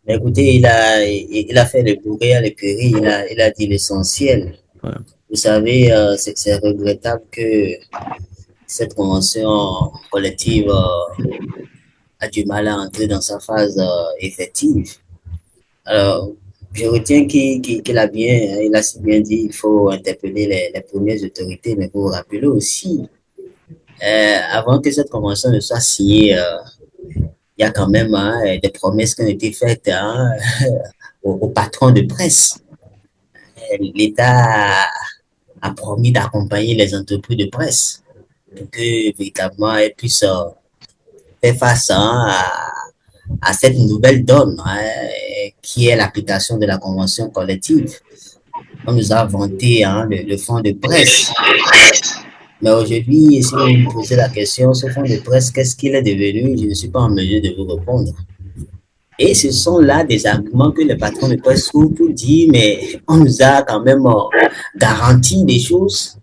Speaker 3: Écoutez, il a fait le bourré à l'écurie, il a dit l'essentiel.
Speaker 1: Ouais.
Speaker 3: Vous savez, c'est regrettable que cette convention collective a du mal à entrer dans sa phase effective. Alors, je retiens qu'il a bien, il a si bien dit, il faut interpeller les premières autorités, mais pour rappeler aussi, avant que cette convention ne soit signée, il y a quand même des promesses qui ont été faites aux patrons de presse. L'État a promis d'accompagner les entreprises de presse pour que véritablement elles puissent faire face à cette nouvelle donne qui est l'application de la convention collective. On nous a vanté le fonds de presse. Mais aujourd'hui, si vous me posez la question, ce fonds de presse, qu'est-ce qu'il est devenu? Je ne suis pas en mesure de vous répondre. Et ce sont là des arguments que les patrons de presse trouvent pour dire, mais on nous a quand même garanti des choses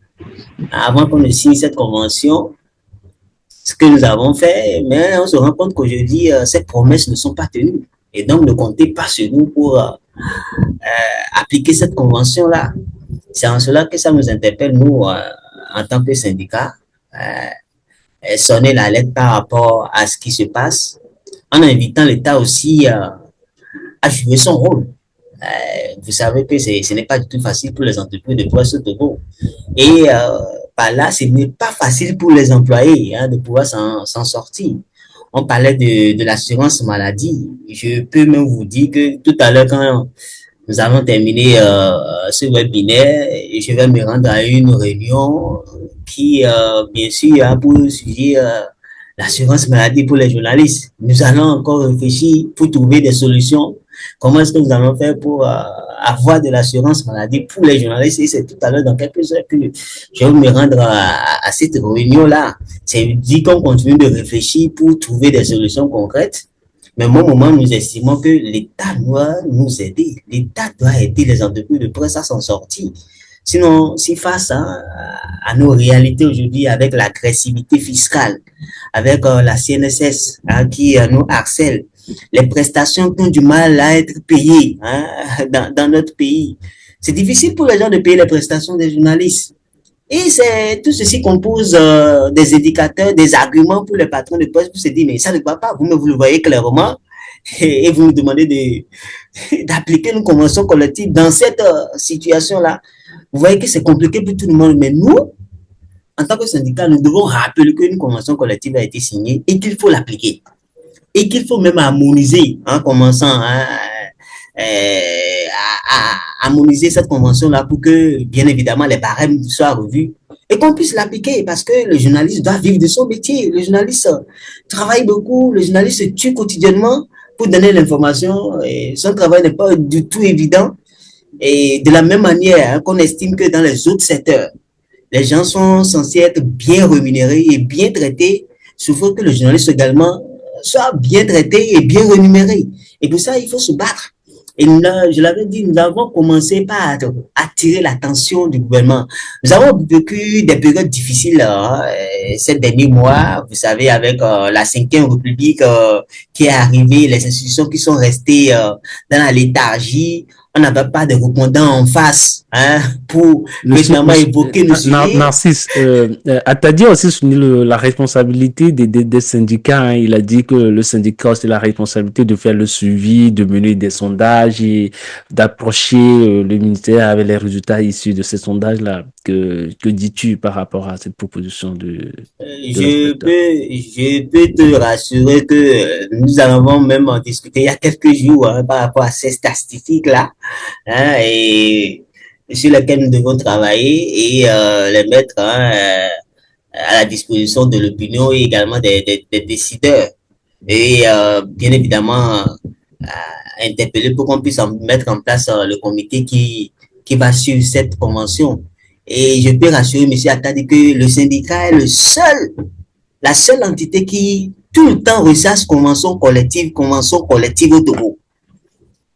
Speaker 3: avant qu'on ne signe cette convention. Ce que nous avons fait, mais on se rend compte qu'aujourd'hui, ces promesses ne sont pas tenues. Et donc, ne comptez pas sur nous pour appliquer cette convention-là. C'est en cela que ça nous interpelle, nous, en tant que syndicat, sonner l'alerte par rapport à ce qui se passe, en invitant l'État aussi à jouer son rôle. Vous savez que ce n'est pas du tout facile pour les entreprises de presse au Togo. Et par là, ce n'est pas facile pour les employés de pouvoir s'en sortir. On parlait de l'assurance maladie. Je peux même vous dire que tout à l'heure, quand nous avons terminé ce webinaire, je vais me rendre à une réunion qui, bien sûr, a pour sujet l'assurance maladie pour les journalistes. Nous allons encore réfléchir pour trouver des solutions. Comment est-ce que nous allons faire pour avoir de l'assurance maladie pour les journalistes? Et c'est tout à l'heure, dans quelques heures, que je vais me rendre à cette réunion-là. C'est dit qu'on continue de réfléchir pour trouver des solutions concrètes. Mais au moment, nous estimons que l'État doit nous aider. L'État doit aider les entreprises de presse à s'en sortir. Sinon, si face à nos réalités aujourd'hui, avec l'agressivité fiscale, avec la CNSS qui nous harcèle, les prestations qui ont du mal à être payées dans notre pays, c'est difficile pour les gens de payer les prestations des journalistes. Et c'est tout ceci compose des indicateurs, des arguments pour les patrons de presse pour se dire, mais ça ne va pas, vous le voyez clairement, et vous nous demandez d'appliquer une convention collective dans cette situation-là. Vous voyez que c'est compliqué pour tout le monde, mais nous, en tant que syndicat, nous devons rappeler qu'une convention collective a été signée et qu'il faut l'appliquer. Et qu'il faut même harmoniser, en commençant à harmoniser cette convention-là pour que, bien évidemment, les barèmes soient revus et qu'on puisse l'appliquer parce que le journaliste doit vivre de son métier. Le journaliste travaille beaucoup, le journaliste se tue quotidiennement pour donner l'information et son travail n'est pas du tout évident. Et de la même manière qu'on estime que dans les autres secteurs, les gens sont censés être bien rémunérés et bien traités, il faut que le journaliste également soit bien traité et bien rémunéré. Et pour ça, il faut se battre. Et nous, je l'avais dit, nous avons commencé par attirer l'attention du gouvernement. Nous avons vécu des périodes difficiles ces derniers mois, vous savez, avec la 5e République qui est arrivée, les institutions qui sont restées dans la léthargie. On n'avait pas de répondants en face pour finalement évoquer nos sujets.
Speaker 1: Narcisse, Attadi a aussi souligné la responsabilité des syndicats. Il a dit que le syndicat a aussi la responsabilité de faire le suivi, de mener des sondages et d'approcher le ministère avec les résultats issus de ces sondages-là. Que dis-tu par rapport à cette proposition
Speaker 3: je peux te rassurer que nous avons même discuté il y a quelques jours par rapport à ces statistiques-là. Et sur lesquels nous devons travailler et les mettre à la disposition de l'opinion et également des décideurs. Et bien évidemment, interpeller pour qu'on puisse mettre en place le comité qui va suivre cette convention. Et je peux rassurer M. Attadi que le syndicat est la seule entité qui tout le temps ressasse convention collective au Togo.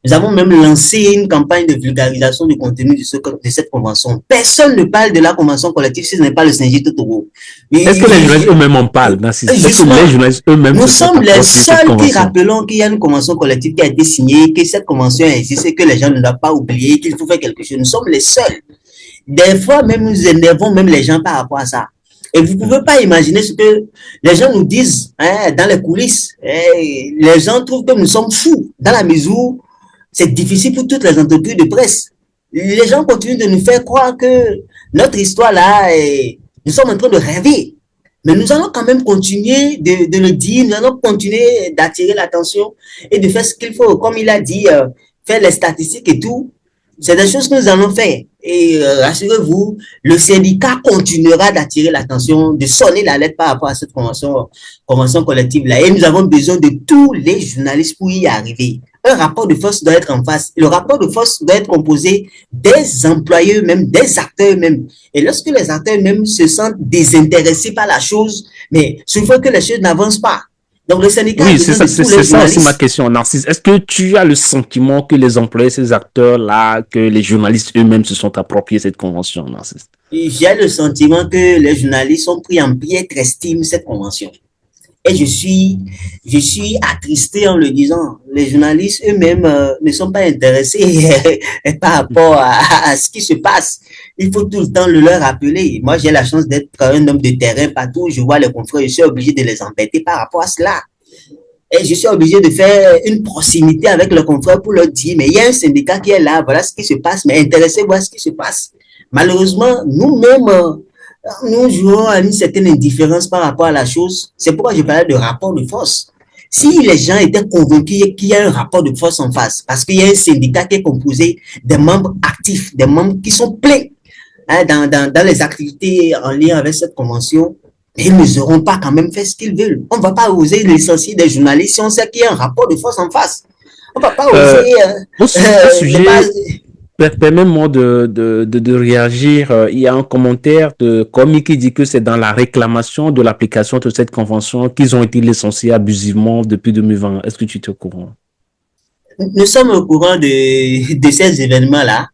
Speaker 3: Nous avons même lancé une campagne de vulgarisation du contenu de cette convention. Personne ne parle de la convention collective si ce n'est pas le Synjit au Togo.
Speaker 1: Est-ce que les journalistes eux-mêmes en parlent? Est-ce que les journalistes eux-mêmes
Speaker 3: nous sommes les seuls qui rappelons qu'il y a une convention collective qui a été signée, que cette convention existe et que les gens ne doivent pas oublier, qu'il faut faire quelque chose. Nous sommes les seuls. Des fois, même nous énervons même les gens par rapport à ça. Et vous ne pouvez pas imaginer ce que les gens nous disent dans les coulisses. Les gens trouvent que nous sommes fous dans la mesure c'est difficile pour toutes les entreprises de presse. Les gens continuent de nous faire croire que notre histoire là, nous sommes en train de rêver. Mais nous allons quand même continuer de le dire, nous allons continuer d'attirer l'attention et de faire ce qu'il faut. Comme il a dit, faire les statistiques et tout, c'est des choses que nous allons faire. Et rassurez-vous, le syndicat continuera d'attirer l'attention, de sonner la lettre par rapport à cette convention collective-là. Et nous avons besoin de tous les journalistes pour y arriver. Un rapport de force doit être en face. Le rapport de force doit être composé des employés eux-mêmes, des acteurs eux-mêmes. Et lorsque les acteurs eux-mêmes se sentent désintéressés par la chose, mais souvent que les choses n'avancent pas. Donc le syndicat...
Speaker 1: Oui, c'est ça aussi ma question, Narcisse. Est-ce que tu as le sentiment que les employés, ces acteurs-là, que les journalistes eux-mêmes se sont appropriés cette convention, Narcisse?
Speaker 3: J'ai le sentiment que les journalistes ont pris en piètre estime cette convention. Et je suis attristé en le disant. Les journalistes eux-mêmes ne sont pas intéressés par rapport à ce qui se passe. Il faut tout le temps le leur rappeler. Moi, j'ai la chance d'être un homme de terrain partout. Je vois les confrères, je suis obligé de les embêter par rapport à cela. Et je suis obligé de faire une proximité avec le confrère pour leur dire, mais il y a un syndicat qui est là, voilà ce qui se passe, mais intéressez-vous à ce qui se passe. Malheureusement, nous-mêmes, nous jouons à une certaine indifférence par rapport à la chose. C'est pourquoi je parlais de rapport de force. Si les gens étaient convaincus qu'il y a un rapport de force en face, parce qu'il y a un syndicat qui est composé des membres actifs, des membres qui sont pleins dans les activités en lien avec cette convention, ils n'oseront pas quand même faire ce qu'ils veulent. On ne va pas oser licencier des journalistes si on sait qu'il y a un rapport de force en face. On ne va pas oser...
Speaker 1: Permets-moi de réagir. Il y a un commentaire de Komi qui dit que c'est dans la réclamation de l'application de cette convention qu'ils ont été licenciés abusivement depuis 2020. Est-ce que tu es au courant?
Speaker 3: Nous sommes au courant de ces événements-là.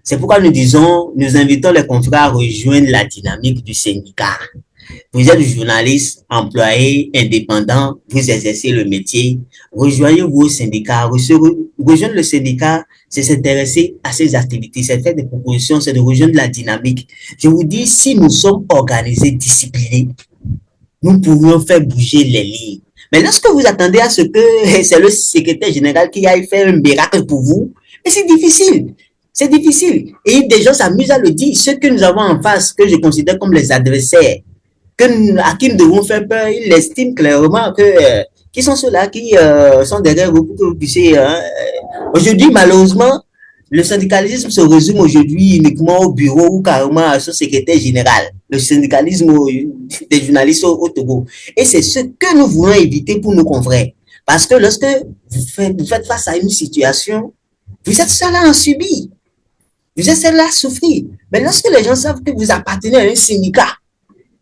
Speaker 3: C'est pourquoi nous invitons les confrères à rejoindre la dynamique du syndicat. Vous êtes journaliste, employé, indépendant, vous exercez le métier, rejoignez-vous au syndicat. Rejoindre le syndicat, c'est s'intéresser à ses activités, c'est faire des propositions, c'est de rejoindre la dynamique. Je vous dis, si nous sommes organisés, disciplinés, nous pourrions faire bouger les lignes. Mais lorsque vous attendez à ce que c'est le secrétaire général qui aille faire un miracle pour vous, mais c'est difficile. C'est difficile. Et des gens s'amusent à le dire. Ceux que nous avons en face, que je considère comme les adversaires, à qui nous devons faire peur, ils estiment clairement qui sont ceux-là qui sont derrière vous pour que vous puissiez... Aujourd'hui, malheureusement, le syndicalisme se résume aujourd'hui uniquement au bureau ou carrément à son secrétaire général. Le syndicalisme des journalistes au Togo. Et c'est ce que nous voulons éviter pour nos confrères. Parce que lorsque vous faites face à une situation, vous êtes seul à en subir. Vous êtes seul à souffrir. Mais lorsque les gens savent que vous appartenez à un syndicat,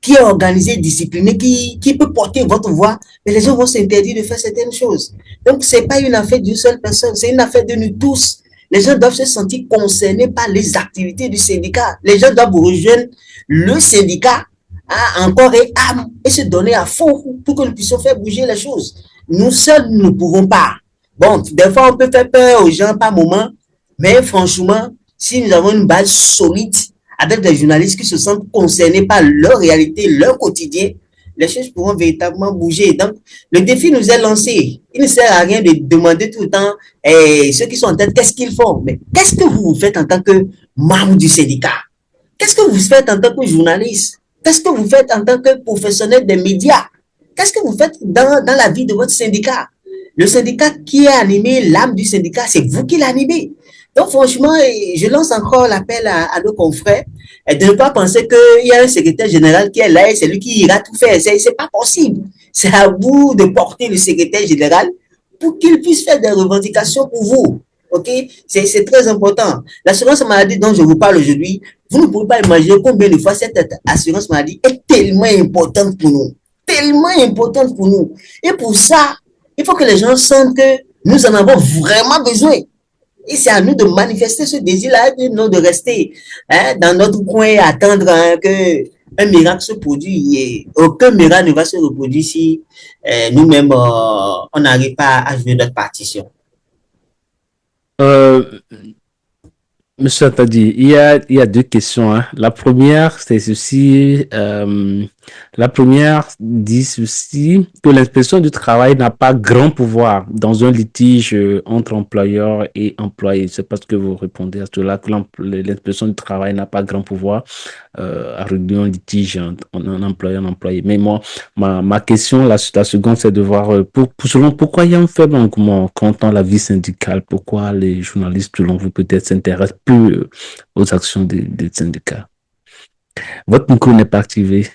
Speaker 3: qui est organisé, discipliné, qui peut porter votre voix, mais les gens vont s'interdire de faire certaines choses. Donc, ce n'est pas une affaire d'une seule personne, c'est une affaire de nous tous. Les gens doivent se sentir concernés par les activités du syndicat. Les gens doivent rejoindre le syndicat à corps et âme et se donner à fond pour que nous puissions faire bouger les choses. Nous seuls, nous ne pouvons pas. Bon, des fois, on peut faire peur aux gens par moment, mais franchement, si nous avons une base solide, avec des journalistes qui se sentent concernés par leur réalité, leur quotidien, les choses pourront véritablement bouger. Donc, le défi nous est lancé. Il ne sert à rien de demander tout le temps ceux qui sont en tête, qu'est-ce qu'ils font? Mais qu'est-ce que vous faites en tant que membre du syndicat? Qu'est-ce que vous faites en tant que journaliste? Qu'est-ce que vous faites en tant que professionnel des médias? Qu'est-ce que vous faites dans la vie de votre syndicat? Le syndicat qui a animé l'âme du syndicat, c'est vous qui l'animez. Donc, franchement, je lance encore l'appel à nos confrères de ne pas penser qu'il y a un secrétaire général qui est là et c'est lui qui ira tout faire. C'est pas possible. C'est à vous de porter le secrétaire général pour qu'il puisse faire des revendications pour vous. OK? C'est très important. L'assurance maladie dont je vous parle aujourd'hui, vous ne pouvez pas imaginer combien de fois cette assurance maladie est tellement importante pour nous. Tellement importante pour nous. Et pour ça, il faut que les gens sentent que nous en avons vraiment besoin. Et c'est à nous de manifester ce désir-là, de rester dans notre coin et attendre que un miracle se produise. Et aucun miracle ne va se reproduire si nous-mêmes, on n'arrive pas à jouer notre partition.
Speaker 1: Monsieur Atadi, il y a deux questions, hein. La première, c'est ceci. La première dit ceci, que l'inspection du travail n'a pas grand pouvoir dans un litige entre employeur et employé. C'est parce que vous répondez à cela, que l'inspection du travail n'a pas grand pouvoir à régler un litige entre un employeur et un employé. Mais moi, ma question, la seconde, c'est de voir selon pourquoi il y a un faible engouement contre la vie syndicale, pourquoi les journalistes, selon vous, peut-être s'intéressent plus aux actions des syndicats. Votre micro n'est pas activé.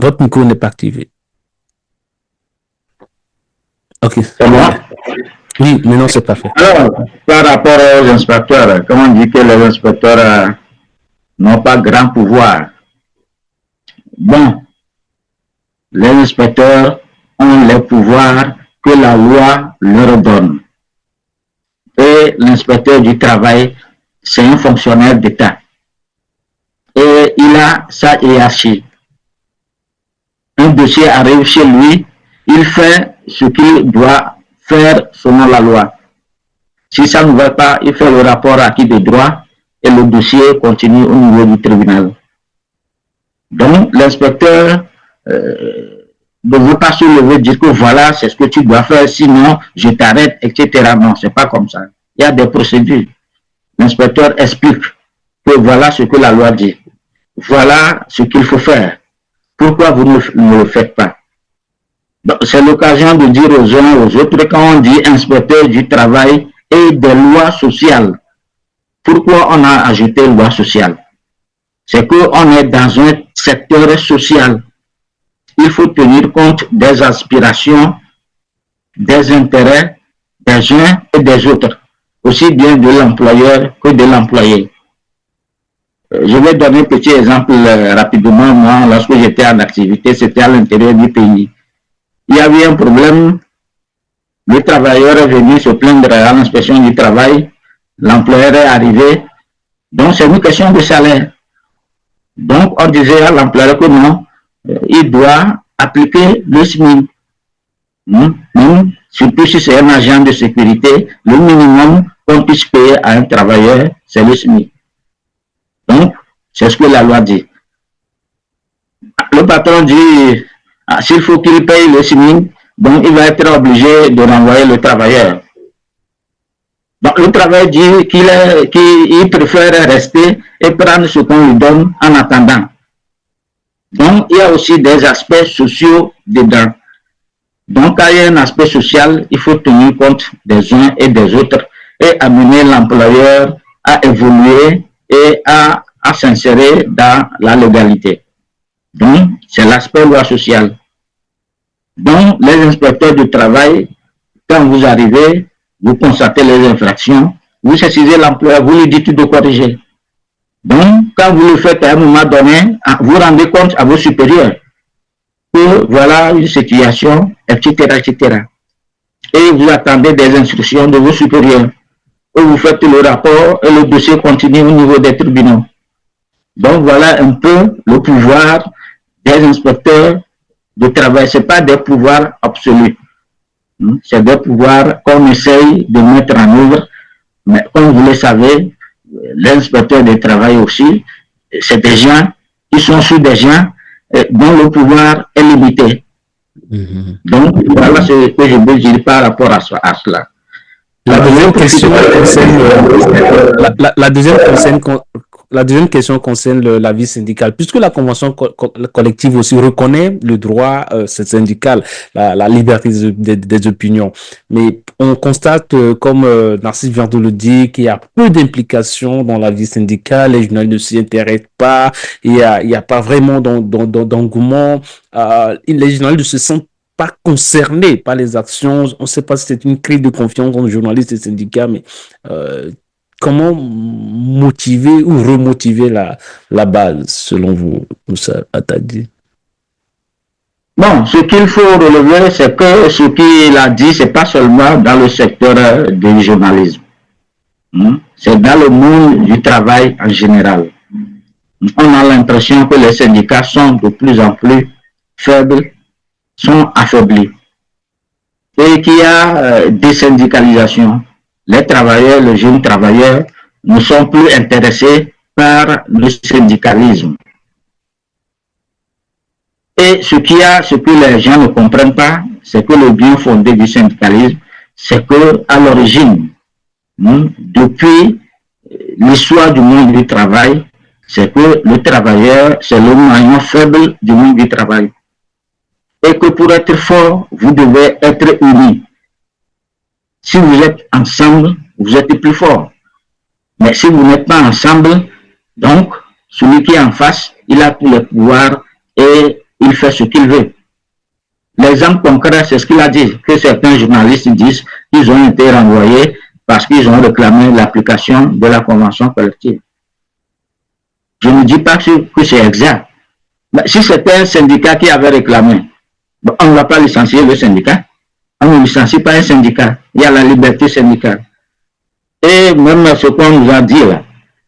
Speaker 1: Votre micro n'est pas activé. Ok.
Speaker 2: C'est bon?
Speaker 1: Oui, mais non, c'est pas fait.
Speaker 2: Alors, par rapport aux inspecteurs, comme on dit que les inspecteurs n'ont pas grand pouvoir. Bon, les inspecteurs ont les pouvoirs que la loi leur donne. Et l'inspecteur du travail, c'est un fonctionnaire d'État. Et il a sa hiérarchie. Un dossier arrive chez lui, il fait ce qu'il doit faire selon la loi. Si ça ne va pas, il fait le rapport acquis de droit et le dossier continue au niveau du tribunal. Donc, l'inspecteur ne veut pas se lever et dire que voilà, c'est ce que tu dois faire, sinon je t'arrête, etc. Non, c'est pas comme ça. Il y a des procédures. L'inspecteur explique que voilà ce que la loi dit. Voilà ce qu'il faut faire. Pourquoi vous ne le faites pas? C'est l'occasion de dire aux uns et aux autres, quand on dit inspecteur du travail et des lois sociales, pourquoi on a ajouté loi sociale? C'est qu'on est dans un secteur social. Il faut tenir compte des aspirations, des intérêts des uns et des autres, aussi bien de l'employeur que de l'employé. Je vais donner un petit exemple rapidement. Moi, lorsque j'étais en activité, c'était à l'intérieur du pays. Il y avait un problème, le travailleur est venu se plaindre à l'inspection du travail, l'employeur est arrivé, donc c'est une question de salaire. Donc on disait à l'employeur que non, il doit appliquer le SMIC. Surtout si c'est un agent de sécurité, le minimum qu'on puisse payer à un travailleur, c'est le SMIC. Donc, c'est ce que la loi dit. Le patron dit, s'il faut qu'il paye le SMIC, donc il va être obligé de renvoyer le travailleur. Donc, le travailleur dit qu'il préfère rester et prendre ce qu'on lui donne en attendant. Donc, il y a aussi des aspects sociaux dedans. Donc, quand il y a un aspect social, il faut tenir compte des uns et des autres et amener l'employeur à évoluer et à s'insérer dans la légalité. Donc, c'est l'aspect loi sociale. Donc, les inspecteurs du travail, quand vous arrivez, vous constatez les infractions, vous saisissez l'employeur, vous lui dites de corriger. Donc, quand vous le faites à un moment donné, vous rendez compte à vos supérieurs que voilà une situation, etc., etc. Et vous attendez des instructions de vos supérieurs. Et vous faites le rapport et le dossier continue au niveau des tribunaux. Donc, voilà un peu le pouvoir des inspecteurs de travail. Ce n'est pas des pouvoirs absolus. C'est des pouvoirs qu'on essaye de mettre en œuvre. Mais comme vous le savez, les inspecteurs de travail aussi, c'est des gens qui sont sous des gens dont le pouvoir est limité. Donc, voilà ce que je veux dire par rapport à cela.
Speaker 1: La deuxième question la deuxième question concerne la vie syndicale. Puisque la convention collective aussi reconnaît le droit syndical, la liberté des opinions. Mais on constate, comme Narcisse vient de le dire, qu'il y a peu d'implication dans la vie syndicale, les journalistes ne s'y intéressent pas, il y a pas vraiment d'engouement. Les journalistes ne se sentent pas concernés par les actions. On ne sait pas si c'est une crise de confiance entre journalistes et syndicats, mais comment motiver ou remotiver la base, selon vous, Moussa Attadi?
Speaker 2: Bon, ce qu'il faut relever, c'est que ce qu'il a dit, c'est pas seulement dans le secteur du journalisme. C'est dans le monde du travail en général. On a l'impression que les syndicats sont de plus en plus faibles, sont affaiblis. Et qu'il y a des syndicalisations. Les travailleurs, les jeunes travailleurs ne sont plus intéressés par le syndicalisme. Et ce que les gens ne comprennent pas, c'est que le bien fondé du syndicalisme, c'est que à l'origine, depuis l'histoire du monde du travail, c'est que le travailleur, c'est le maillon faible du monde du travail. Et que pour être fort, vous devez être unis. Si vous êtes ensemble, vous êtes plus fort. Mais si vous n'êtes pas ensemble, donc, celui qui est en face, il a tous les pouvoirs et il fait ce qu'il veut. L'exemple concret, c'est ce qu'il a dit, que certains journalistes disent qu'ils ont été renvoyés parce qu'ils ont réclamé l'application de la convention collective. Je ne dis pas que c'est exact. Mais si c'était un syndicat qui avait réclamé, on ne va pas licencier le syndicat. On ne licencie pas un syndicat. Il y a la liberté syndicale. Et même ce qu'on nous a dit là,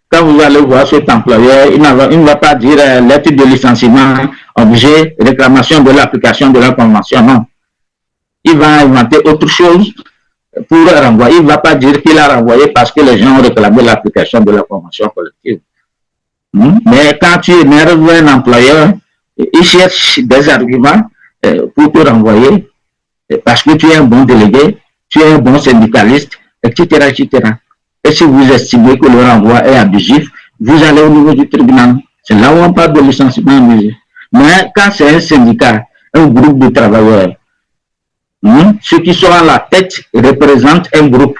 Speaker 2: quand vous allez voir cet employeur, il ne va pas dire lettre de licenciement, objet, réclamation de l'application de la convention. Non. Il va inventer autre chose pour renvoyer. Il ne va pas dire qu'il a renvoyé parce que les gens ont réclamé l'application de la convention collective. Mais quand tu énerves un employeur, il cherche des arguments pour te renvoyer parce que tu es un bon délégué, tu es un bon syndicaliste, etc., etc. Et si vous estimez que le renvoi est abusif, vous allez au niveau du tribunal. C'est là où on parle de licenciement abusif. Mais quand c'est un syndicat, un groupe de travailleurs, ceux qui sont à la tête représentent un groupe.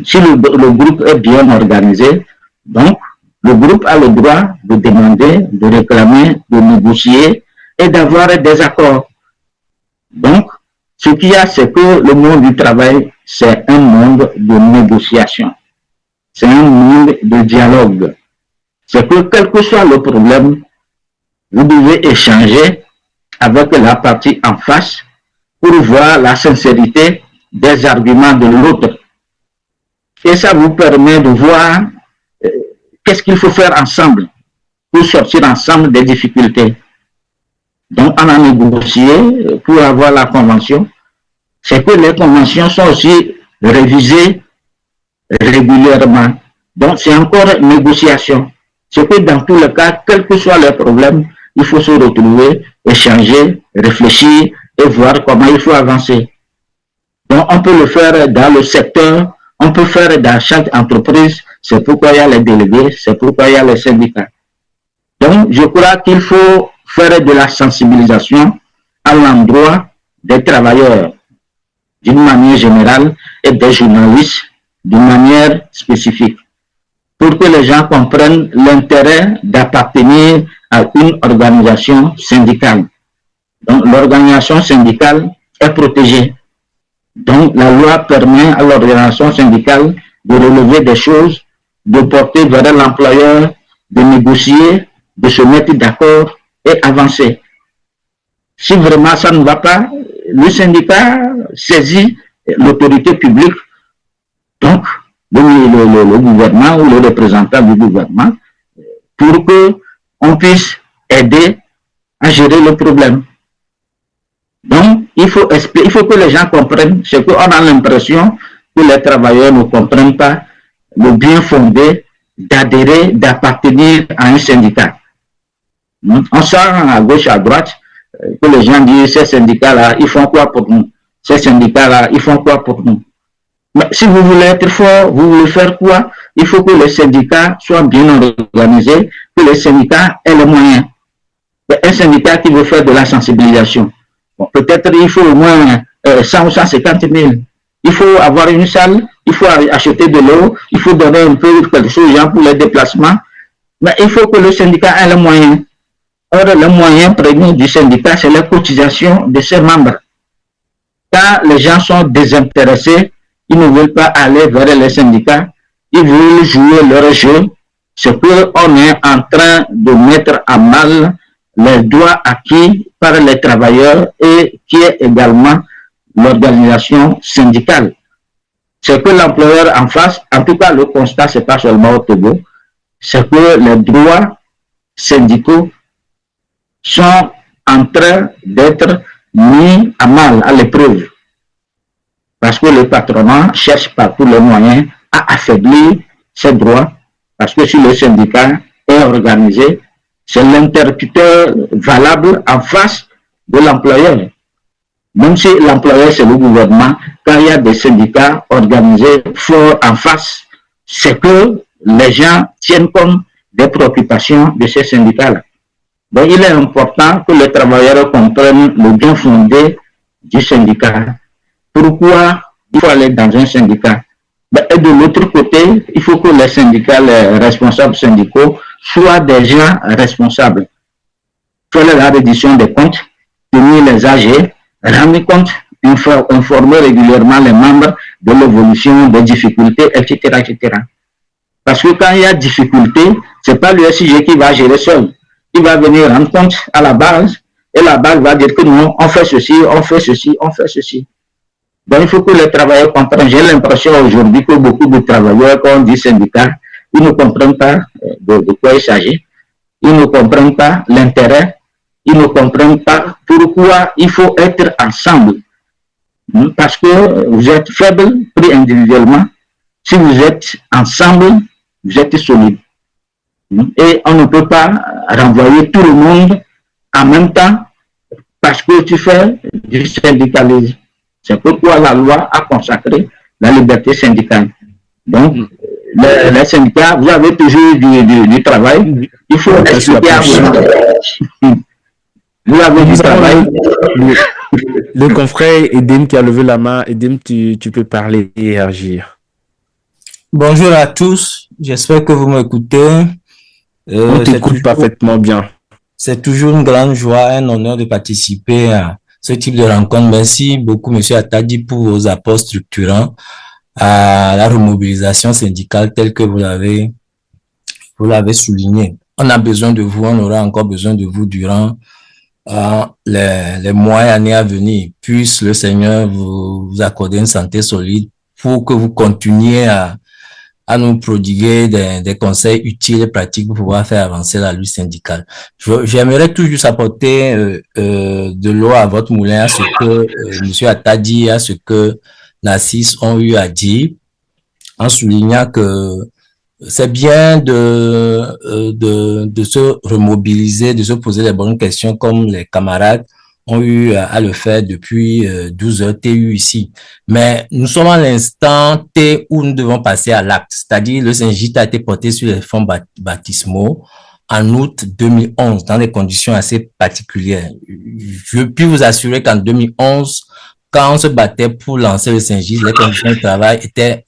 Speaker 2: Si le groupe est bien organisé, donc le groupe a le droit de demander, de réclamer, de négocier et d'avoir des accords. Donc, ce qu'il y a, c'est que le monde du travail, c'est un monde de négociation. C'est un monde de dialogue. C'est que quel que soit le problème, vous devez échanger avec la partie en face pour voir la sincérité des arguments de l'autre. Et ça vous permet de voir qu'est-ce qu'il faut faire ensemble pour sortir ensemble des difficultés. Donc, on a négocié pour avoir la convention. C'est que les conventions sont aussi révisées régulièrement. Donc, c'est encore une négociation. C'est que dans tous les cas, quel que soit le problème, il faut se retrouver, échanger, réfléchir et voir comment il faut avancer. Donc, on peut le faire dans le secteur, on peut faire dans chaque entreprise. C'est pourquoi il y a les délégués, c'est pourquoi il y a les syndicats. Donc, je crois qu'il faut faire de la sensibilisation à l'endroit des travailleurs d'une manière générale et des journalistes d'une manière spécifique pour que les gens comprennent l'intérêt d'appartenir à une organisation syndicale. Donc, l'organisation syndicale est protégée. Donc, la loi permet à l'organisation syndicale de relever des choses, de porter vers l'employeur, de négocier, de se mettre d'accord et avancer. Si vraiment ça ne va pas, le syndicat saisit l'autorité publique, donc le gouvernement ou le représentant du gouvernement, pour qu'on puisse aider à gérer le problème. Donc, il faut que les gens comprennent, c'est qu'on a l'impression que les travailleurs ne comprennent pas le bien fondé d'adhérer, d'appartenir à un syndicat. On sent à gauche, à droite, que les gens disent, ces syndicats-là, ils font quoi pour nous? Ces syndicats-là, ils font quoi pour nous? Mais si vous voulez être fort, vous voulez faire quoi? Il faut que les syndicats soient bien organisés, que les syndicats aient les moyens. Un syndicat qui veut faire de la sensibilisation, bon, peut-être il faut au moins 100 ou 150 000. Il faut avoir une salle, il faut acheter de l'eau, il faut donner un peu quelque chose aux gens pour les déplacements. Mais il faut que le syndicat ait les moyens. Or, le moyen premier du syndicat, c'est la cotisation de ses membres. Quand les gens sont désintéressés, ils ne veulent pas aller vers les syndicats, ils veulent jouer leur jeu. C'est qu'on est en train de mettre à mal les droits acquis par les travailleurs et qui est également l'organisation syndicale. C'est que l'employeur en face, en tout cas le constat, c'est pas seulement au Togo, c'est que les droits syndicaux sont en train d'être mis à mal, à l'épreuve. Parce que le patronat cherche par tous les moyens à affaiblir ses droits, parce que si le syndicat est organisé, c'est l'interlocuteur valable en face de l'employeur. Même si l'employeur, c'est le gouvernement, quand il y a des syndicats organisés forts en face, c'est que les gens tiennent compte des préoccupations de ces syndicats-là. Donc, il est important que les travailleurs comprennent le bien fondé du syndicat. Pourquoi il faut aller dans un syndicat? Et de l'autre côté, il faut que les syndicats, les responsables syndicaux, soient des gens responsables. Faire la reddition des comptes, tenir les AG, rendre compte, informer régulièrement les membres de l'évolution, des difficultés, etc., etc. Parce que quand il y a difficulté, c'est pas le SIG qui va gérer seul. Il va venir rendre compte à la base, et la base va dire que non, on fait ceci, on fait ceci, on fait ceci. Donc, il faut que les travailleurs comprennent. J'ai l'impression aujourd'hui que beaucoup de travailleurs, quand on dit syndicat, ils ne comprennent pas de quoi il s'agit. Ils ne comprennent pas l'intérêt. Ils ne comprennent pas pourquoi il faut être ensemble. Parce que vous êtes faible, pris individuellement. Si vous êtes ensemble, vous êtes solide. Et on ne peut pas renvoyer tout le monde en même temps parce que tu fais du syndicalisme. C'est pourquoi la loi a consacré la liberté syndicale. Donc, les syndicats, vous avez toujours du travail. Il faut expliquer à vous. Vous avez du travail.
Speaker 1: Le confrère Edim qui a levé la main. Edim, tu peux parler et agir.
Speaker 4: Bonjour à tous. J'espère que vous m'écoutez.
Speaker 1: On t'écoute parfaitement bien.
Speaker 4: C'est toujours une grande joie, un honneur de participer à ce type de rencontre. Merci beaucoup, Monsieur Attadi, pour vos apports structurants à la remobilisation syndicale telle que vous l'avez souligné. On a besoin de vous, on aura encore besoin de vous durant les mois et années à venir. Puisse le Seigneur vous accorder une santé solide pour que vous continuiez à nous prodiguer des conseils utiles et pratiques pour pouvoir faire avancer la lutte syndicale. J'aimerais toujours apporter de l'eau à votre moulin, à ce que Monsieur Attadi, à ce que Narcisse ont eu à dire, en soulignant que c'est bien de se remobiliser, de se poser les bonnes questions comme les camarades ont eu à le faire depuis 12 heures TU ici. Mais nous sommes à l'instant T où nous devons passer à l'acte. C'est-à-dire, le Saint-Gite a été porté sur les fonds baptismaux en août 2011 dans des conditions assez particulières. Je puis vous assurer qu'en 2011, quand on se battait pour lancer le Saint-Gite, les conditions de travail étaient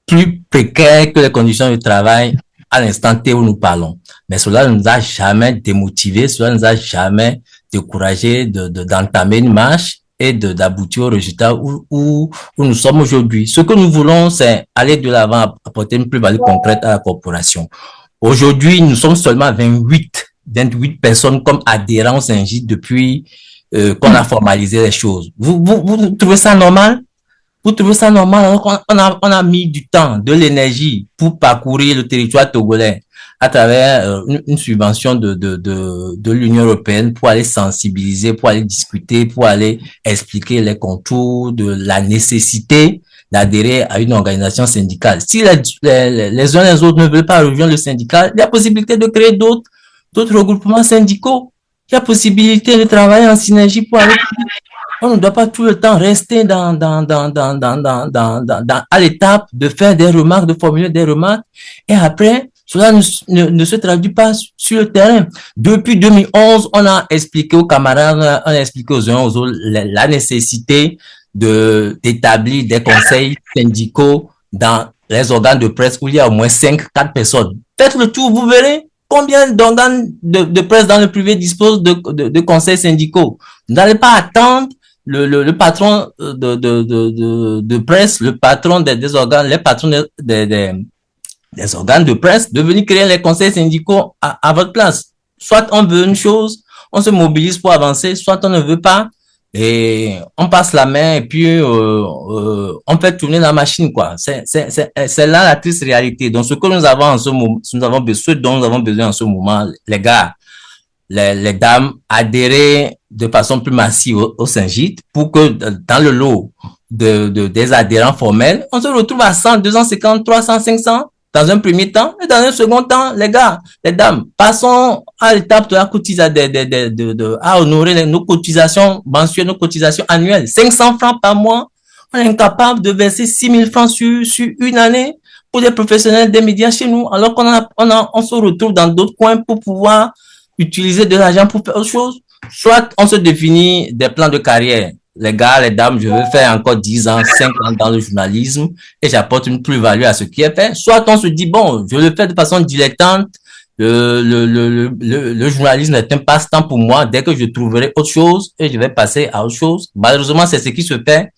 Speaker 4: plus précaires que les conditions de travail à l'instant T où nous parlons. Mais cela ne nous a jamais démotivés, cela ne nous a jamais découragé d'entamer une marche et d'aboutir au résultat où nous sommes aujourd'hui. Ce que nous voulons, c'est aller de l'avant, apporter une plus-value concrète à la corporation. Aujourd'hui, nous sommes seulement 28 personnes comme adhérents au Saint-Gite depuis qu'on a formalisé les choses. Vous trouvez ça normal? Vous trouvez ça normal? On a mis du temps, de l'énergie pour parcourir le territoire togolais à travers une subvention de l'Union européenne pour aller sensibiliser, pour aller discuter, pour aller expliquer les contours de la nécessité d'adhérer à une organisation syndicale. Si les uns et les autres ne veulent pas rejoindre le syndicat, il y a possibilité de créer d'autres regroupements syndicaux. Il y a possibilité de travailler en synergie pour aller. On ne doit pas tout le temps rester à l'étape de faire des remarques, de formuler des remarques, et après, cela ne se traduit pas sur le terrain. Depuis 2011, on a expliqué aux camarades, on a expliqué aux uns aux autres la nécessité d'établir des conseils syndicaux dans les organes de presse où il y a au moins 4 personnes. Faites le tour, vous verrez combien d'organes de presse dans le privé disposent de conseils syndicaux. Vous n'allez pas attendre le patron de presse, le patron des organes, les patrons des organes de presse de venir créer les conseils syndicaux à votre place. Soit on veut une chose, on se mobilise pour avancer, soit on ne veut pas, et on passe la main et puis on fait tourner la machine, quoi. C'est là la triste réalité. Donc ce que nous avons en ce moment, ce dont nous avons besoin en ce moment, les gars, les dames, adhérer de façon plus massive au Saint-Gide pour que dans le lot des adhérents formels, on se retrouve à 100, 250, 300, 500 dans un premier temps, et dans un second temps, les gars, les dames, passons à l'étape de la cotisation, à honorer nos cotisations mensuelles, nos cotisations annuelles. 500 francs par mois, on est incapable de verser 6 000 francs sur une année pour des professionnels des médias chez nous, alors on se retrouve dans d'autres coins pour pouvoir utiliser de l'argent pour faire autre chose. Soit on se définit des plans de carrière. Les gars, les dames, je veux faire encore 10 ans, 5 ans dans le journalisme et j'apporte une plus-value à ce qui est fait. Soit on se dit, bon, je le fais de façon dilettante. Le journalisme est un passe-temps pour moi. Dès que je trouverai autre chose et je vais passer à autre chose. Malheureusement, c'est ce qui se fait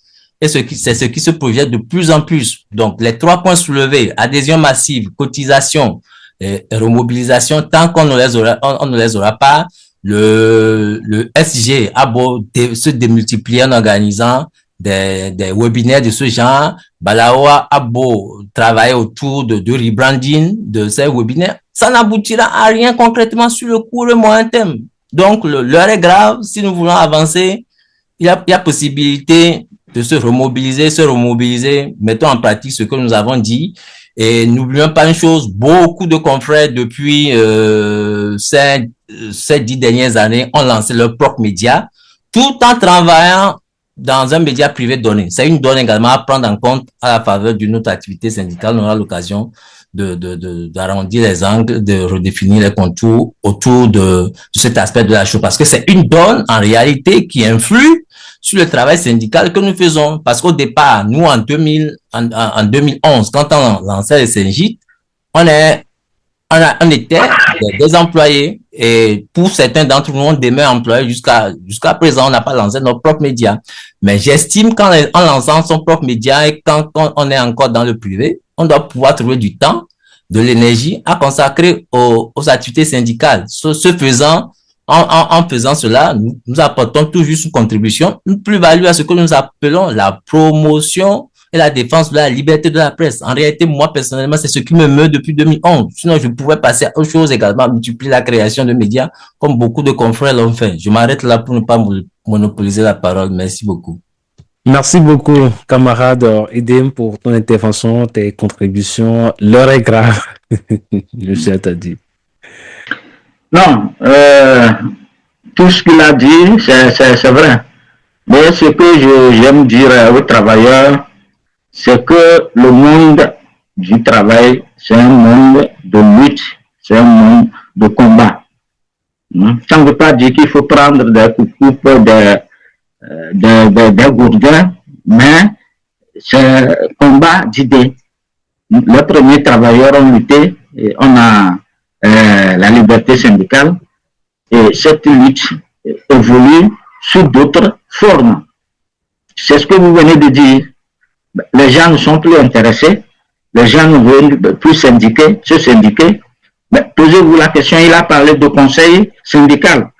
Speaker 4: et c'est ce qui se projette de plus en plus. Donc, les 3 points soulevés, adhésion massive, cotisation et remobilisation, tant qu'on ne les aura pas, le SG a beau se démultiplier en organisant des webinaires de ce genre, Balao a beau travailler autour de rebranding de ces webinaires, ça n'aboutira à rien concrètement sur le court et moyen terme. Donc, l'heure est grave. Si nous voulons avancer, il y a possibilité de se remobiliser, mettons en pratique ce que nous avons dit. Et n'oublions pas une chose, beaucoup de confrères depuis ces 10 dernières années ont lancé leur propre média, tout en travaillant dans un média privé donné. C'est une donne également à prendre en compte à la faveur d'une autre activité syndicale. On aura l'occasion d'arrondir les angles, de redéfinir les contours autour de cet aspect de la chose. Parce que c'est une donne, en réalité, qui influe sur le travail syndical que nous faisons. Parce qu'au départ, nous, en 2011, quand on lançait le Saint-Gide, on était des employés, et pour certains d'entre nous, on demeure employés jusqu'à présent, on n'a pas lancé notre propre média. Mais j'estime qu'en lançant son propre média et quand on est encore dans le privé, on doit pouvoir trouver du temps, de l'énergie à consacrer aux activités syndicales. Ce faisant, en faisant cela, nous apportons toujours une contribution, une plus-value à ce que nous appelons la promotion et la défense de la liberté de la presse. En réalité, moi, personnellement, c'est ce qui me meut depuis 2011. Sinon, je pouvais passer à autre chose également, multiplier la création de médias, comme beaucoup de confrères l'ont fait. Je m'arrête là pour ne pas monopoliser la parole. Merci beaucoup.
Speaker 1: Merci beaucoup, camarade Idem, pour ton intervention, tes contributions. L'heure est grave. Monsieur Attadi.
Speaker 2: Non, tout ce qu'il a dit, c'est vrai. Mais ce que j'aime dire aux travailleurs, c'est que le monde du travail, c'est un monde de lutte, c'est un monde de combat. Ça ne veut pas dire qu'il faut prendre des coups, des gourdins, mais c'est un combat d'idées. Les premiers travailleurs ont lutté, et on a la liberté syndicale, et cette lutte évolue sous d'autres formes. C'est ce que vous venez de dire. Les gens ne sont plus intéressés, les gens ne veulent plus se syndiquer. Mais posez-vous la question, il a parlé de conseil syndical.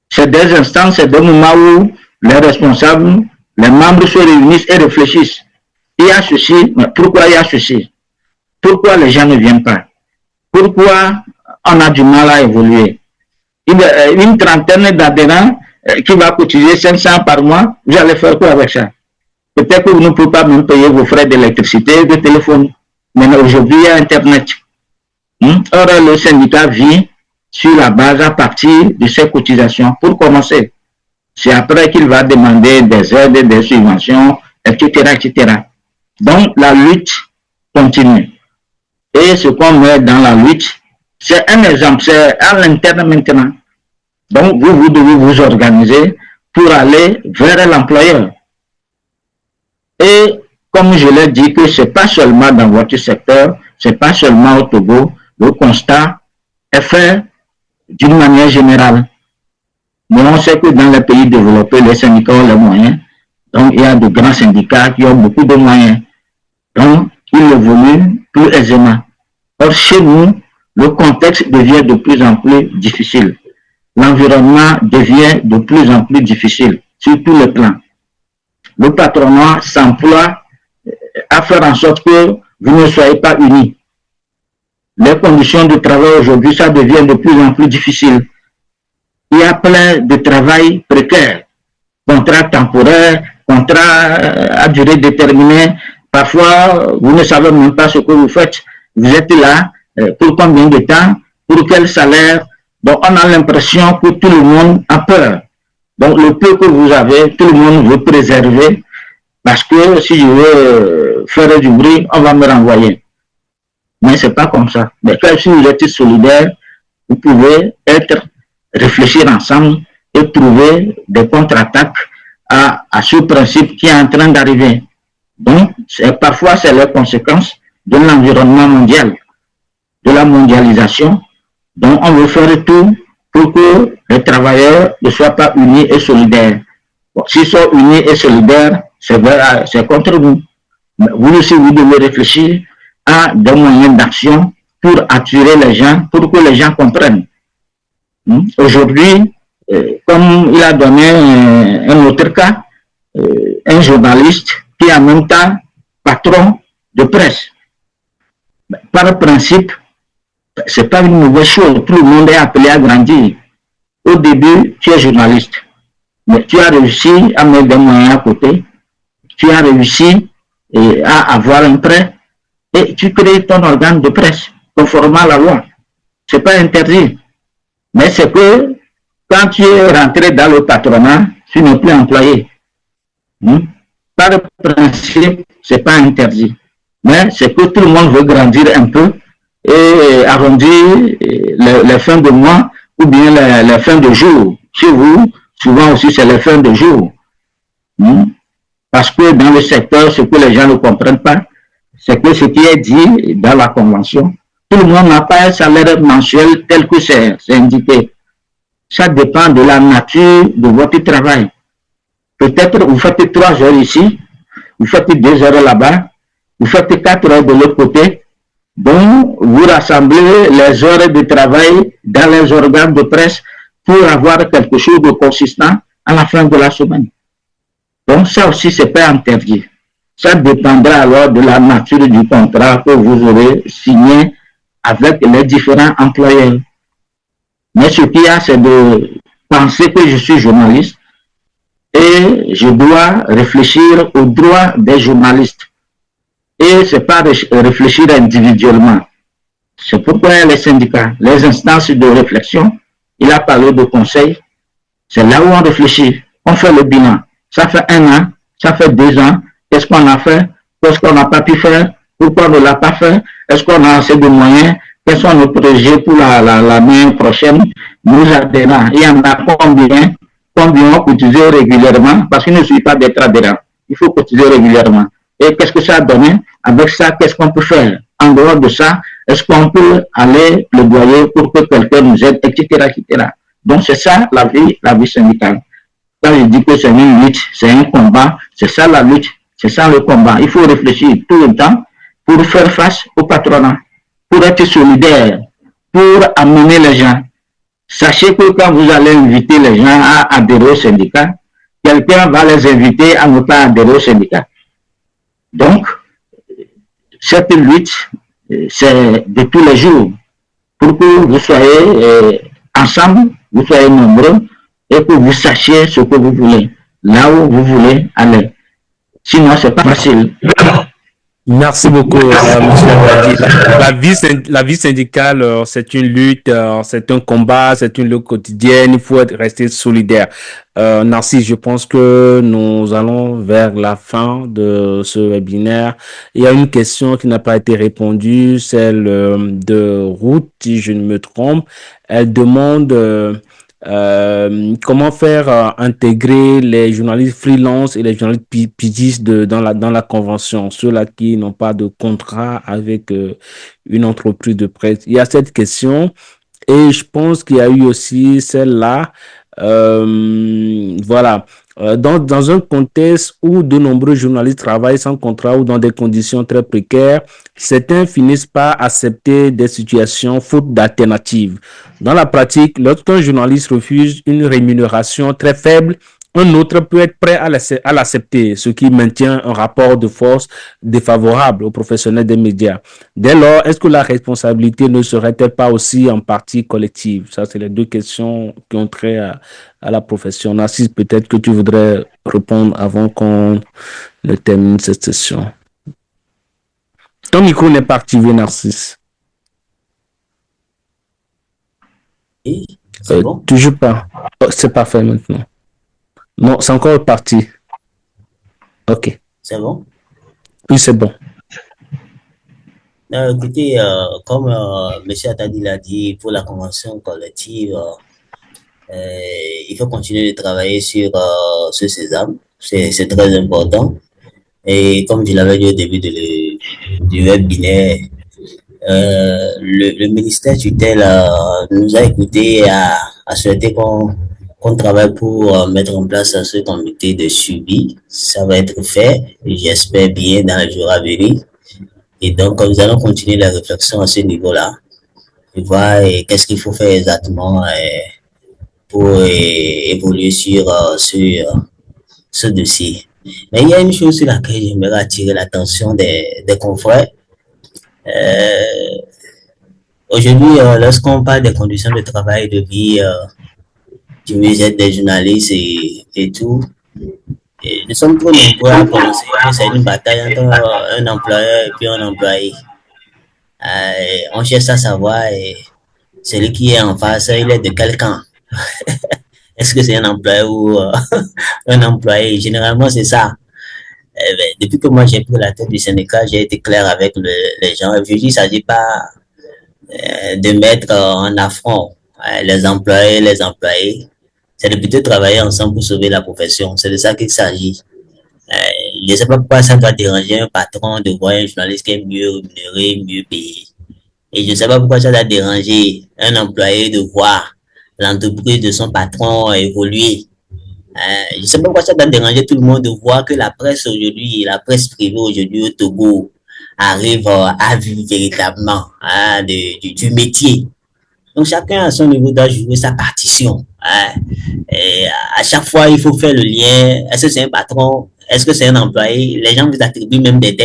Speaker 2: C'est des instants, c'est des moments où les responsables, les membres se réunissent et réfléchissent. Il y a ceci, mais pourquoi il y a ceci? Pourquoi les gens ne viennent pas? Pourquoi on a du mal à évoluer? Une trentaine d'adhérents qui va cotiser 500 par mois, vous allez faire quoi avec ça? Peut-être que vous ne pouvez pas même payer vos frais d'électricité, de téléphone. Mais aujourd'hui, il y a Internet. Or, le syndicat vit sur la base à partir de ces cotisations. Pour commencer, c'est après qu'il va demander des aides, des subventions, etc., etc. Donc, la lutte continue. Et ce qu'on met dans la lutte, c'est un exemple, c'est à l'interne maintenant. Donc, vous devez vous organiser pour aller vers l'employeur. Et comme je l'ai dit, que ce n'est pas seulement dans votre secteur, ce n'est pas seulement au Togo, le constat est fait d'une manière générale. Mais on sait que dans les pays développés, les syndicats ont les moyens. Donc, il y a de grands syndicats qui ont beaucoup de moyens. Donc, ils évoluent plus aisément. Or, chez nous, le contexte devient de plus en plus difficile. L'environnement devient de plus en plus difficile sur tous les plans. Le patronat s'emploie à faire en sorte que vous ne soyez pas unis. Les conditions de travail aujourd'hui, ça devient de plus en plus difficile. Il y a plein de travail précaire, contrat temporaire, contrat à durée déterminée. Parfois, vous ne savez même pas ce que vous faites. Vous êtes là, pour combien de temps, pour quel salaire. Donc, on a l'impression que tout le monde a peur. Donc, le peu que vous avez, tout le monde veut préserver, parce que si je veux faire du bruit, on va me renvoyer. Mais ce n'est pas comme ça. Mais si vous êtes solidaire, vous pouvez réfléchir ensemble et trouver des contre-attaques à ce principe qui est en train d'arriver. Donc, parfois, c'est les conséquences de l'environnement mondial, de la mondialisation. Donc, on veut faire tout pour que les travailleurs ne soient pas unis et solidaires. Bon, s'ils sont unis et solidaires, c'est contre vous. Mais vous aussi, vous devez réfléchir à des moyens d'action pour attirer les gens, pour que les gens comprennent. Aujourd'hui, comme il a donné un autre cas, un journaliste qui est en même temps patron de presse. Par principe, ce n'est pas une mauvaise chose. Tout le monde est appelé à grandir. Au début, tu es journaliste, mais tu as réussi à mettre des moyens à côté. Tu as réussi à avoir un prêt et tu crées ton organe de presse conformément à la loi. Ce n'est pas interdit. Mais c'est que quand tu es rentré dans le patronat, tu n'es plus employé. Par principe, ce n'est pas interdit. Mais c'est que tout le monde veut grandir un peu et arrondir les fins de mois ou bien les fins de jour. Chez vous, souvent aussi, c'est les fins de jour. Parce que dans le secteur, ce que les gens ne comprennent pas, c'est que ce qui est dit dans la convention, tout le monde n'a pas un salaire mensuel tel que c'est indiqué. Ça dépend de la nature de votre travail. Peut-être vous faites 3 heures ici, vous faites 2 heures là-bas, vous faites 4 heures de l'autre côté. Donc, vous rassemblez les heures de travail dans les organes de presse pour avoir quelque chose de consistant à la fin de la semaine. Donc, ça aussi, ce n'est pas interdit. Ça dépendra alors de la nature du contrat que vous aurez signé avec les différents employeurs. Mais ce qu'il y a, c'est de penser que je suis journaliste et je dois réfléchir aux droits des journalistes. Et ce n'est pas réfléchir individuellement. C'est pourquoi les syndicats, les instances de réflexion, il a parlé de conseil, c'est là où on réfléchit. On fait le bilan. Ça fait 1 an, ça fait 2 ans. Qu'est-ce qu'on a fait? Qu'est-ce qu'on n'a pas pu faire? Pourquoi on ne l'a pas fait? Est-ce qu'on a assez de moyens? Quels sont nos projets pour l'année prochaine? Nous adhérents, il y en a combien? Combien cotiser régulièrement? Parce qu'il ne suffit pas d'être adhérent. Il faut cotiser régulièrement. Et qu'est-ce que ça a donné? Avec ça, qu'est-ce qu'on peut faire? En dehors de ça, est-ce qu'on peut aller plaidoyer pour que quelqu'un nous aide, etc., etc. Donc, c'est ça la vie syndicale. Quand je dis que c'est une lutte, c'est un combat, c'est ça la lutte, c'est ça le combat. Il faut réfléchir tout le temps pour faire face au patronat, pour être solidaire, pour amener les gens. Sachez que quand vous allez inviter les gens à adhérer au syndicat, quelqu'un va les inviter à ne pas adhérer au syndicat. Donc, cette lutte, c'est de tous les jours pour que vous soyez ensemble, vous soyez nombreux et que vous sachiez ce que vous voulez, là où vous voulez aller. Sinon, ce n'est pas facile.
Speaker 1: Merci beaucoup, Monsieur Wadi. La vie syndicale, c'est une lutte, c'est un combat, c'est une lutte quotidienne. Il faut rester solidaire. Narcisse, je pense que nous allons vers la fin de ce webinaire. Il y a une question qui n'a pas été répondue, celle de Ruth, si je ne me trompe. Elle demande comment faire intégrer les journalistes freelance et les journalistes pigistes dans la convention, ceux-là qui n'ont pas de contrat avec une entreprise de presse. Il y a cette question et je pense qu'il y a eu aussi celle-là. Voilà. Dans un contexte où de nombreux journalistes travaillent sans contrat ou dans des conditions très précaires, certains finissent par accepter des situations faute d'alternatives. Dans la pratique, lorsqu'un journaliste refuse une rémunération très faible, un autre peut être prêt à l'accepter, ce qui maintient un rapport de force défavorable aux professionnels des médias. Dès lors, est-ce que la responsabilité ne serait-elle pas aussi en partie collective? Ça, c'est les deux questions qui ont trait à la profession. Narcisse, peut-être que tu voudrais répondre avant qu'on ne termine cette session. Ton micro n'est pas activé, Narcisse.
Speaker 3: Oui, c'est bon?
Speaker 1: Toujours pas. Oh, c'est parfait maintenant. Non, c'est encore parti. Ok.
Speaker 3: C'est bon?
Speaker 1: Oui, c'est bon.
Speaker 3: Écoutez, comme M. Attadi l'a dit, pour la convention collective, il faut continuer de travailler sur ce sésame. C'est très important. Et comme je l'avais dit au début du webinaire, le ministère tutelle nous a écoutés et a souhaité qu'on travaille pour mettre en place ce comité de suivi. Ça va être fait, j'espère bien, dans les jours à venir. Et donc, nous allons continuer la réflexion à ce niveau-là. Et voir qu'est-ce qu'il faut faire exactement pour évoluer sur ce dossier. Mais il y a une chose sur laquelle j'aimerais attirer l'attention des confrères. Aujourd'hui, lorsqu'on parle des conditions de travail et de vie, du mieux-être des journalistes et tout, et nous sommes trop nombreux à penser que c'est une bataille entre un employeur et puis un employé. On cherche à savoir celui qui est en face, il est de quel camp. Est-ce que c'est un employé ou un employé? Généralement, c'est ça. Depuis que moi j'ai pris la tête du syndicat, j'ai été clair avec les gens. Je dis, il ne s'agit pas de mettre en affront les employés, les employés. C'est de plutôt travailler ensemble pour sauver la profession. C'est de ça qu'il s'agit. Je ne sais pas pourquoi ça doit déranger un patron de voir un journaliste qui est mieux rémunéré, mieux payé. Et je ne sais pas pourquoi ça doit déranger un employé de voir l'entreprise de son patron évoluer. Je ne sais pas pourquoi ça doit déranger tout le monde de voir que la presse aujourd'hui, la presse privée aujourd'hui au Togo arrive à vivre véritablement du métier. Donc chacun à son niveau doit jouer sa partition. Et à chaque fois, il faut faire le lien. Est-ce que c'est un patron? Est-ce que c'est un employé? Les gens vous attribuent même des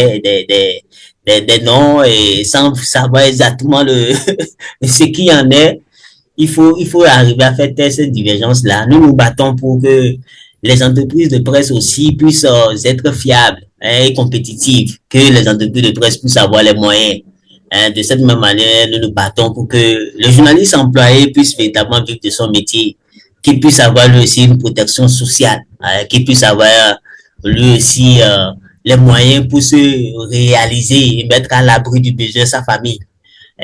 Speaker 3: noms et sans savoir exactement ce qu'il y en est. Il faut arriver à faire cette divergence-là. Nous nous battons pour que les entreprises de presse aussi puissent être fiables et compétitives, que les entreprises de presse puissent avoir les moyens. De cette même manière, nous nous battons pour que le journaliste employé puisse véritablement vivre de son métier, qu'il puisse avoir lui aussi une protection sociale, qu'il puisse avoir lui aussi les moyens pour se réaliser et mettre à l'abri du besoin de sa famille.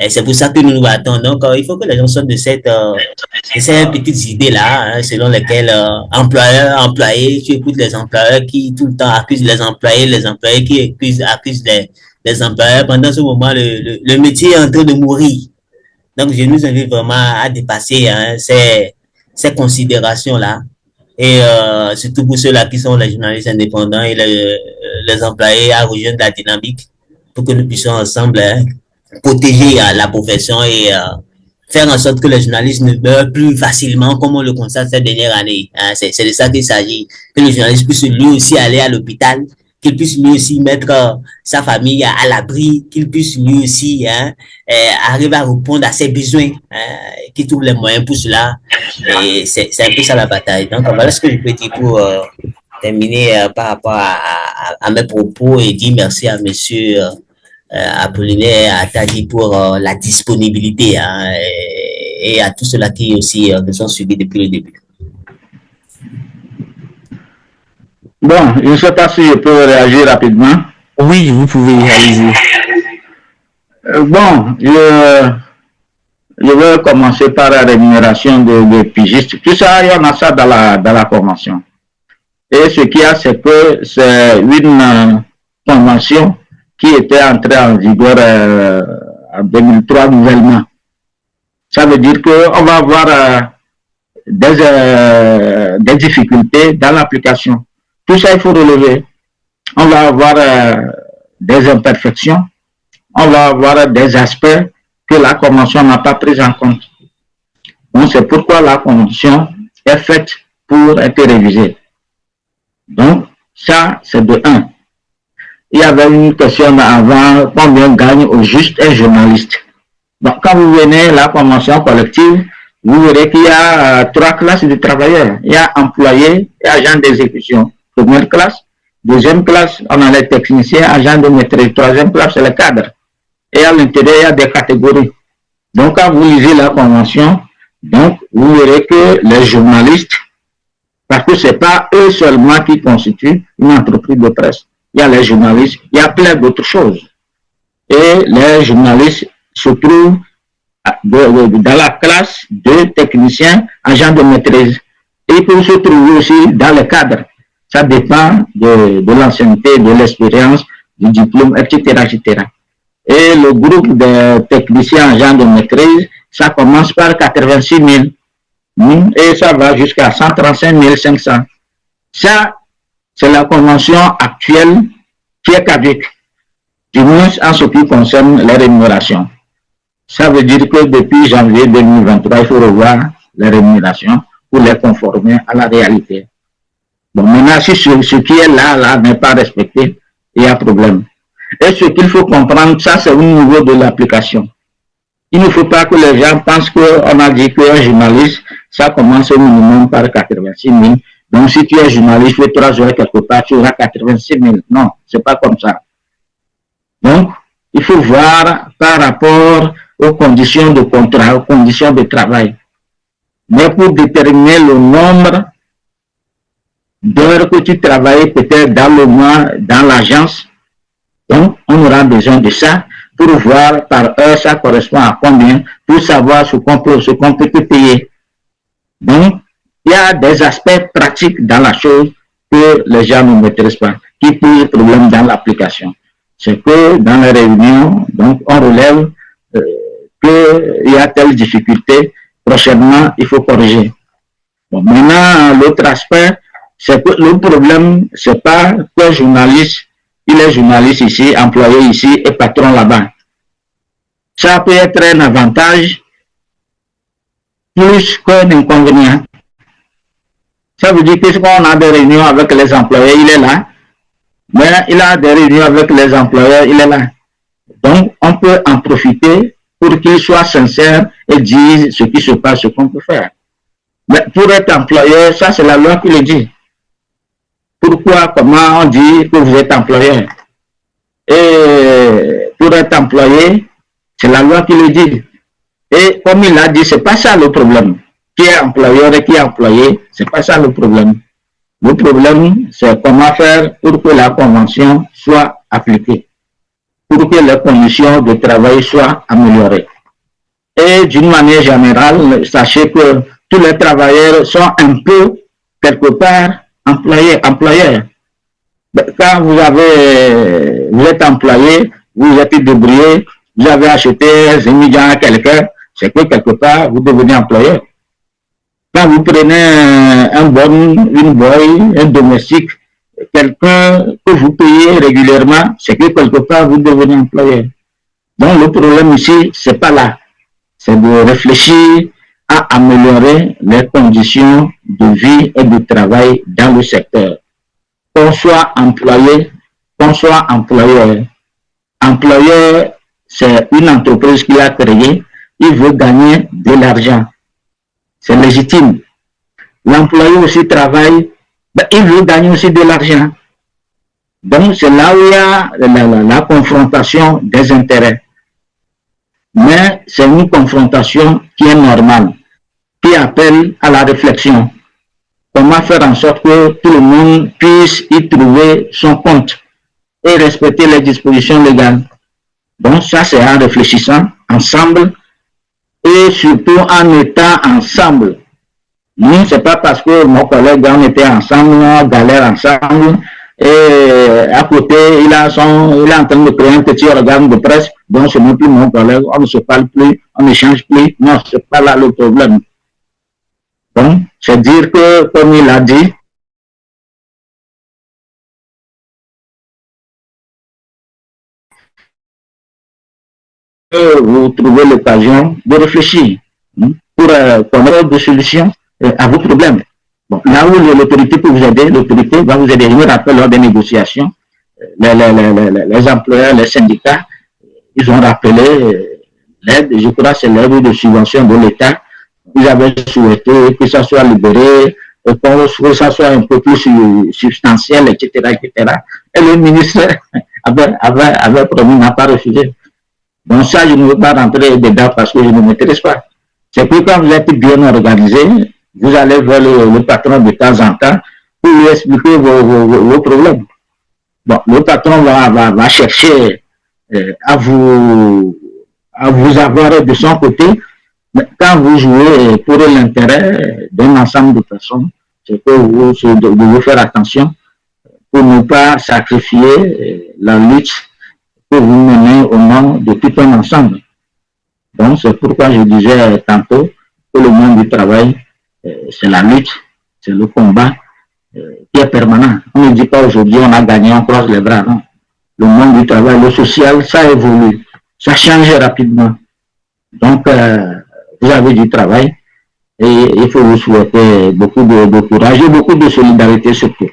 Speaker 3: C'est pour ça que nous nous battons. Donc, il faut que les gens sortent de ces petites idées-là, selon lesquelles employés, tu écoutes les employeurs qui tout le temps accusent les employés qui accusent les employeurs. Pendant ce moment, le métier est en train de mourir. Donc, je nous invite vraiment à dépasser ces considérations-là. Et surtout pour ceux-là qui sont les journalistes indépendants et les employés à rejoindre la dynamique pour que nous puissions ensemble protéger la profession et faire en sorte que les journalistes ne meurent plus facilement comme on le constate cette dernière année. C'est de ça qu'il s'agit. Que le journaliste puisse lui aussi aller à l'hôpital, qu'il puisse lui aussi mettre sa famille à l'abri, qu'il puisse lui aussi arriver à répondre à ses besoins, qu'il trouve les moyens pour cela. Et c'est un peu ça la bataille. Donc voilà ce que je peux dire terminer par rapport à mes propos et dire merci à monsieur Apollinaire Atadi pour la disponibilité hein, et à tous ceux-là qui aussi nous ont suivis depuis le début.
Speaker 2: Bon, je ne sais pas si je peux réagir rapidement.
Speaker 1: Oui, vous pouvez, allez-y.
Speaker 2: Bon, je vais commencer par la rémunération des pigistes. Tout ça, il y en a ça dans la convention. Et ce qu'il y a, c'est que c'est une convention qui était entrée en vigueur en 2003 nouvellement. Ça veut dire qu'on va avoir des difficultés dans l'application. Tout ça, il faut relever. On va avoir des imperfections. On va avoir des aspects que la convention n'a pas pris en compte. Donc, c'est pourquoi la convention est faite pour être révisée. Donc, ça, c'est de 1. Il y avait une question avant, combien gagne au juste un journaliste. Donc, quand vous venez à la convention collective, vous verrez qu'il y a 3 classes de travailleurs. Il y a employés et agents d'exécution. Première classe. Deuxième classe, on a les techniciens, agents de maîtrise. Troisième classe, c'est les cadres. Et à l'intérieur, il y a des catégories. Donc, quand vous lisez la convention, donc, vous verrez que les journalistes, parce que ce n'est pas eux seulement qui constituent une entreprise de presse. Il y a les journalistes, il y a plein d'autres choses. Et les journalistes se trouvent dans la classe de techniciens, agents de maîtrise. Et ils peuvent se trouver aussi dans les cadres. Ça dépend de l'ancienneté, de l'expérience, du diplôme, etc., etc. Et le groupe de techniciens agents de maîtrise, ça commence par 86 000. Et ça va jusqu'à 135 500. Ça, c'est la convention actuelle qui est caduque, du moins en ce qui concerne les rémunérations. Ça veut dire que depuis janvier 2023, il faut revoir les rémunérations pour les conformer à la réalité. Bon, maintenant, si ce qui est là n'est pas respecté, il y a problème. Et ce qu'il faut comprendre, ça c'est au niveau de l'application. Il ne faut pas que les gens pensent qu'on a dit qu'un journaliste, ça commence au minimum par 86 000. Donc si tu es journaliste, tu fais 3 heures quelque part, tu auras 86 000. Non, c'est pas comme ça. Donc, il faut voir par rapport aux conditions de contrat, aux conditions de travail. Mais pour déterminer le nombre d'heures que tu travailles peut-être dans le mois, dans l'agence, donc on aura besoin de ça pour voir par heure ça correspond à combien, pour savoir ce qu'on peut te payer. Donc, il y a des aspects pratiques dans la chose que les gens ne maîtrisent pas, qui posent problème dans l'application. C'est que dans les réunions, donc on relève qu'il y a telle difficulté, prochainement il faut corriger. Bon, maintenant, l'autre aspect, c'est que le problème, c'est pas qu'un journaliste, il est journaliste ici, employé ici et patron là-bas. Ça peut être un avantage plus qu'un inconvénient. Ça veut dire que si on a des réunions avec les employés, il est là. Mais il a des réunions avec les employeurs, il est là. Donc, on peut en profiter pour qu'il soit sincère et dise ce qui se passe, ce qu'on peut faire. Mais pour être employeur, ça c'est la loi qui le dit. Pourquoi, comment on dit que vous êtes employeur? Et pour être employé, c'est la loi qui le dit. Et comme il a dit, c'est pas ça le problème. Qui est employeur et qui est employé, c'est pas ça le problème. Le problème, c'est comment faire pour que la convention soit appliquée, pour que les conditions de travail soient améliorées. Et d'une manière générale, sachez que tous les travailleurs sont un peu, quelque part, employeurs. Quand vous êtes employé, vous êtes débrouillé, vous avez acheté un média à quelqu'un, c'est que quelque part, vous devenez employeur. Quand vous prenez une boy, un domestique, quelqu'un que vous payez régulièrement, c'est que quelque part, vous devenez employeur. Donc, le problème ici, c'est pas là. C'est de réfléchir à améliorer les conditions de vie et de travail dans le secteur. Qu'on soit employé, qu'on soit employeur. Employeur, c'est une entreprise qui a créé, il veut gagner de l'argent. C'est légitime. L'employé aussi travaille ben, il veut gagner aussi de l'argent. Donc, c'est là où il y a la confrontation des intérêts. Mais c'est une confrontation qui est normale, qui appelle à la réflexion. Comment faire en sorte que tout le monde puisse y trouver son compte et respecter les dispositions légales. Donc, ça, c'est en réfléchissant ensemble et surtout en étant ensemble. Nous, c'est pas parce que mon collègue, on était ensemble, on galère ensemble, et à côté, il est en train de créer un petit organe de presse, donc ce n'est plus mon collègue, on ne se parle plus, on n'échange plus. Non, c'est pas là le problème. Donc, c'est dire que, comme il a dit, vous trouvez l'occasion de réfléchir pour connaître des solutions à vos problèmes. Bon, là où l'autorité peut vous aider, l'autorité va vous aider. Je me rappelle lors des négociations, les employeurs, les syndicats, ils ont rappelé l'aide, je crois que c'est l'aide de subvention de l'État. Ils avaient souhaité que ça soit libéré, que ça soit un peu plus substantiel, etc., etc. Et le ministre avait promis, n'a pas refusé. Donc ça, je ne veux pas rentrer dedans parce que je ne m'intéresse pas. C'est que quand vous êtes bien organisé, vous allez voir le patron de temps en temps pour lui expliquer vos problèmes. Bon, le patron va chercher à vous avoir de son côté, mais quand vous jouez pour l'intérêt d'un ensemble de personnes, c'est que vous devez faire attention pour ne pas sacrifier la lutte que vous menez au nom de tout un ensemble. Donc, c'est pourquoi je disais tantôt que le monde du travail, c'est la lutte, c'est le combat qui est permanent. On ne dit pas aujourd'hui on a gagné, on croise les bras, non. Le monde du travail, le social, ça évolue, ça change rapidement. Donc, vous avez du travail et il faut vous souhaiter beaucoup de courage et beaucoup de solidarité surtout.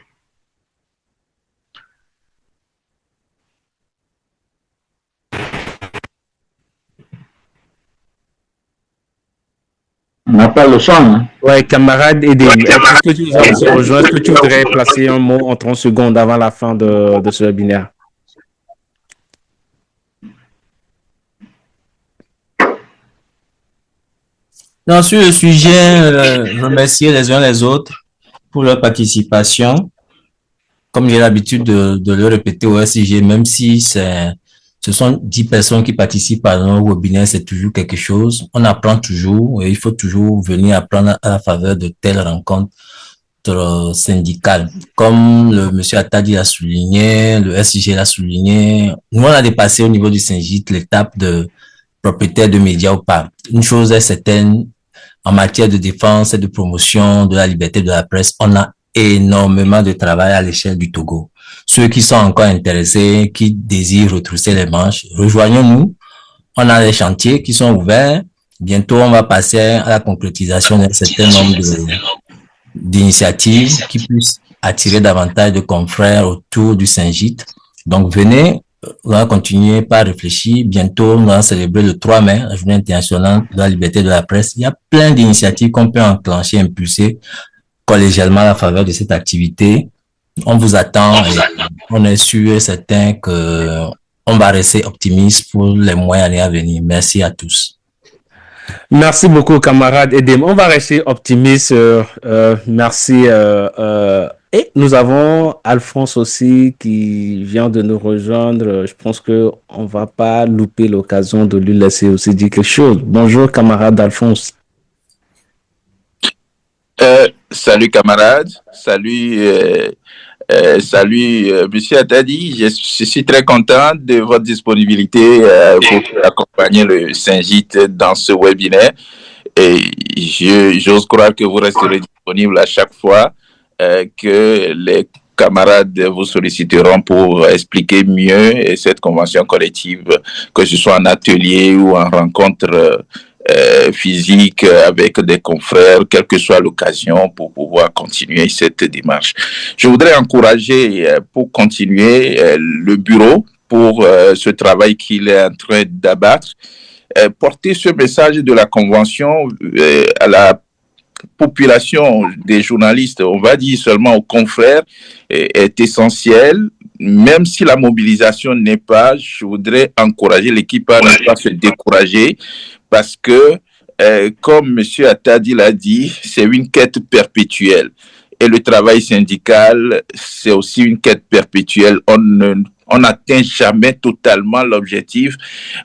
Speaker 2: On n'a pas le son. Hein?
Speaker 1: Ouais, camarade Edem, est-ce que tu rejoins, est-ce que tu voudrais placer un mot en 30 secondes avant la fin de ce webinaire?
Speaker 4: Non, sur le sujet, je remercie les uns les autres pour leur participation. Comme j'ai l'habitude de le répéter au SIG, même si ce sont 10 personnes qui participent à nos webinaires, c'est toujours quelque chose. On apprend toujours et il faut toujours venir apprendre à la faveur de telles rencontres syndicales. Comme le monsieur Attadi l'a souligné, le SIG l'a souligné, nous on a dépassé au niveau du SYNGIT l'étape de propriétaire de médias ou pas. Une chose est certaine, en matière de défense et de promotion de la liberté de la presse, on a énormément de travail à l'échelle du Togo. Ceux qui sont encore intéressés, qui désirent retrousser les manches, rejoignons-nous. On a des chantiers qui sont ouverts. Bientôt, on va passer à la concrétisation d'un certain nombre d'initiatives qui puissent attirer davantage de confrères autour du SYNGIT. Donc, venez, on va continuer par réfléchir. Bientôt, on va célébrer le 3 mai, la journée internationale de la liberté de la presse. Il y a plein d'initiatives qu'on peut enclencher, impulser collégialement à la faveur de cette activité. On vous attend et on est sûr et certain que on va rester optimiste pour les mois et années à venir. Merci à tous.
Speaker 1: Merci beaucoup, camarade Edem. On va rester optimiste. Merci. Et nous avons Alphonse aussi qui vient de nous rejoindre. Je pense qu'on ne va pas louper l'occasion de lui laisser aussi dire quelque chose. Bonjour, camarade Alphonse.
Speaker 5: Salut, camarade. Salut, Monsieur Attadi. Je suis très content de votre disponibilité pour accompagner le SYNGIT dans ce webinaire. Et j'ose croire que vous resterez disponible à chaque fois que les camarades vous solliciteront pour expliquer mieux cette convention collective, que ce soit en atelier ou en rencontre physique avec des confrères, quelle que soit l'occasion, pour pouvoir continuer cette démarche. Je voudrais encourager pour continuer le bureau pour ce travail qu'il est en train d'abattre, porter ce message de la convention à la population des journalistes, on va dire seulement aux confrères, est essentielle. Même si la mobilisation n'est pas, je voudrais encourager l'équipe à ne pas se décourager parce que, comme M. Attadi l'a dit, c'est une quête perpétuelle. Et le travail syndical, c'est aussi une quête perpétuelle. On n'atteint jamais totalement l'objectif.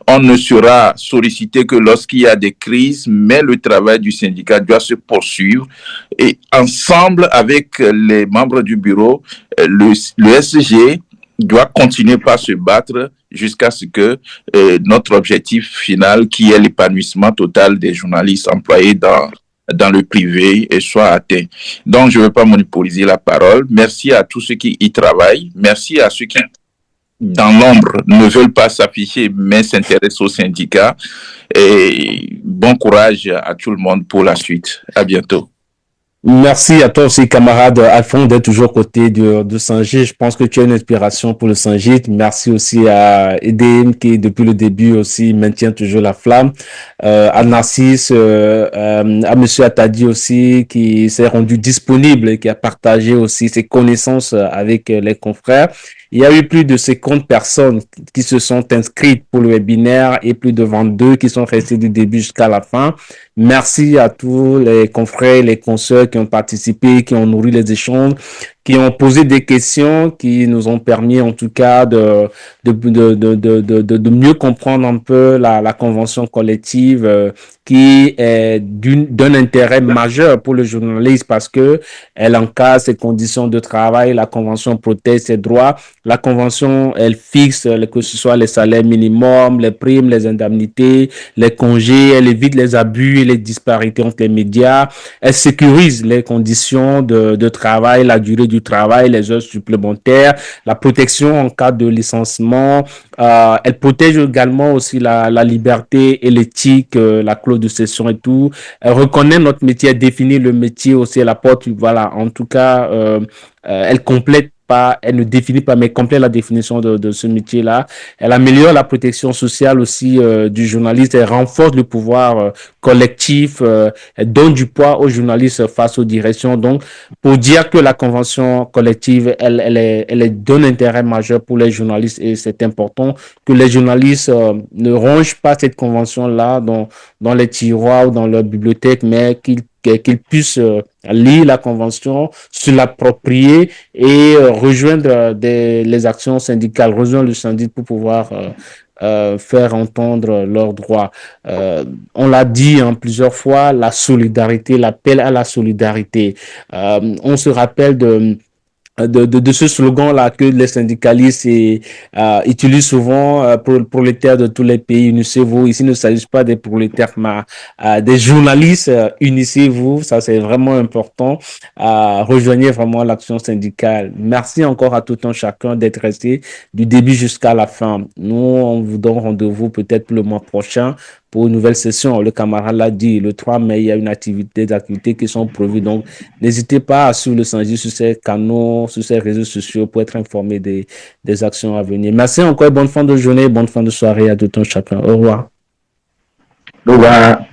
Speaker 5: On ne sera sollicité que lorsqu'il y a des crises, mais le travail du syndicat doit se poursuivre. Et ensemble, avec les membres du bureau, le SG doit continuer par se battre jusqu'à ce que notre objectif final, qui est l'épanouissement total des journalistes employés dans le privé, soit atteint. Donc, je ne veux pas monopoliser la parole. Merci à tous ceux qui y travaillent. Merci à ceux qui, dans l'ombre, ne veulent pas s'afficher, mais s'intéressent aux syndicats. Et bon courage à tout le monde pour la suite. À bientôt.
Speaker 1: Merci à toi aussi, camarade Alphonse, d'être toujours côté de Saint-Gilles. Je pense que tu as une inspiration pour le Saint-Gilles. Merci aussi à Edem qui, depuis le début aussi, maintient toujours la flamme. À Narcisse, à Monsieur Attadi aussi, qui s'est rendu disponible et qui a partagé aussi ses connaissances avec les confrères. Il y a eu plus de 50 personnes qui se sont inscrites pour le webinaire et plus de 22 qui sont restés du début jusqu'à la fin. Merci à tous les confrères, les consoeurs qui ont participé, qui ont nourri les échanges, qui ont posé des questions, qui nous ont permis en tout cas de mieux comprendre un peu la convention collective qui est d'un intérêt majeur pour le journaliste parce que elle encadre ses conditions de travail, la convention protège ses droits, la convention elle fixe que ce soit les salaires minimums, les primes, les indemnités, les congés, elle évite les abus et les disparités entre les médias, elle sécurise les conditions de travail, la durée du travail, les heures supplémentaires, la protection en cas de licenciement, elle protège également aussi la liberté et l'éthique, la clause de session et tout. Elle reconnaît notre métier, elle définit le métier aussi, elle apporte, voilà, en tout cas, elle complète pas, elle ne définit pas, mais complète la définition de ce métier-là. Elle améliore la protection sociale aussi du journaliste, elle renforce le pouvoir collectif, elle donne du poids aux journalistes face aux directions. Donc, pour dire que la convention collective, elle est d'un intérêt majeur pour les journalistes et c'est important que les journalistes ne rongent pas cette convention-là dans les tiroirs ou dans leur bibliothèque, mais qu'ils puissent lire la convention, se l'approprier et rejoindre les actions syndicales, rejoindre le syndic pour pouvoir faire entendre leurs droits. On l'a dit plusieurs fois, la solidarité, l'appel à la solidarité. On se rappelle de ce slogan-là que les syndicalistes utilisent souvent pour le prolétaires de tous les pays. Unissez-vous. Ici, il ne s'agit pas des prolétaires, mais des journalistes. Unissez-vous. Ça, c'est vraiment important. Rejoignez vraiment l'action syndicale. Merci encore à tout un chacun d'être resté du début jusqu'à la fin. Nous, on vous donne rendez-vous peut-être pour le mois prochain pour une nouvelle session. Le camarade l'a dit, le 3 mai, il y a des activités qui sont prévues. Donc, n'hésitez pas à suivre le Saint-Gilles sur ces canaux, sur ces réseaux sociaux pour être informé des actions à venir. Merci encore, bonne fin de journée, bonne fin de soirée à tout un chacun. Au revoir.
Speaker 2: Au revoir.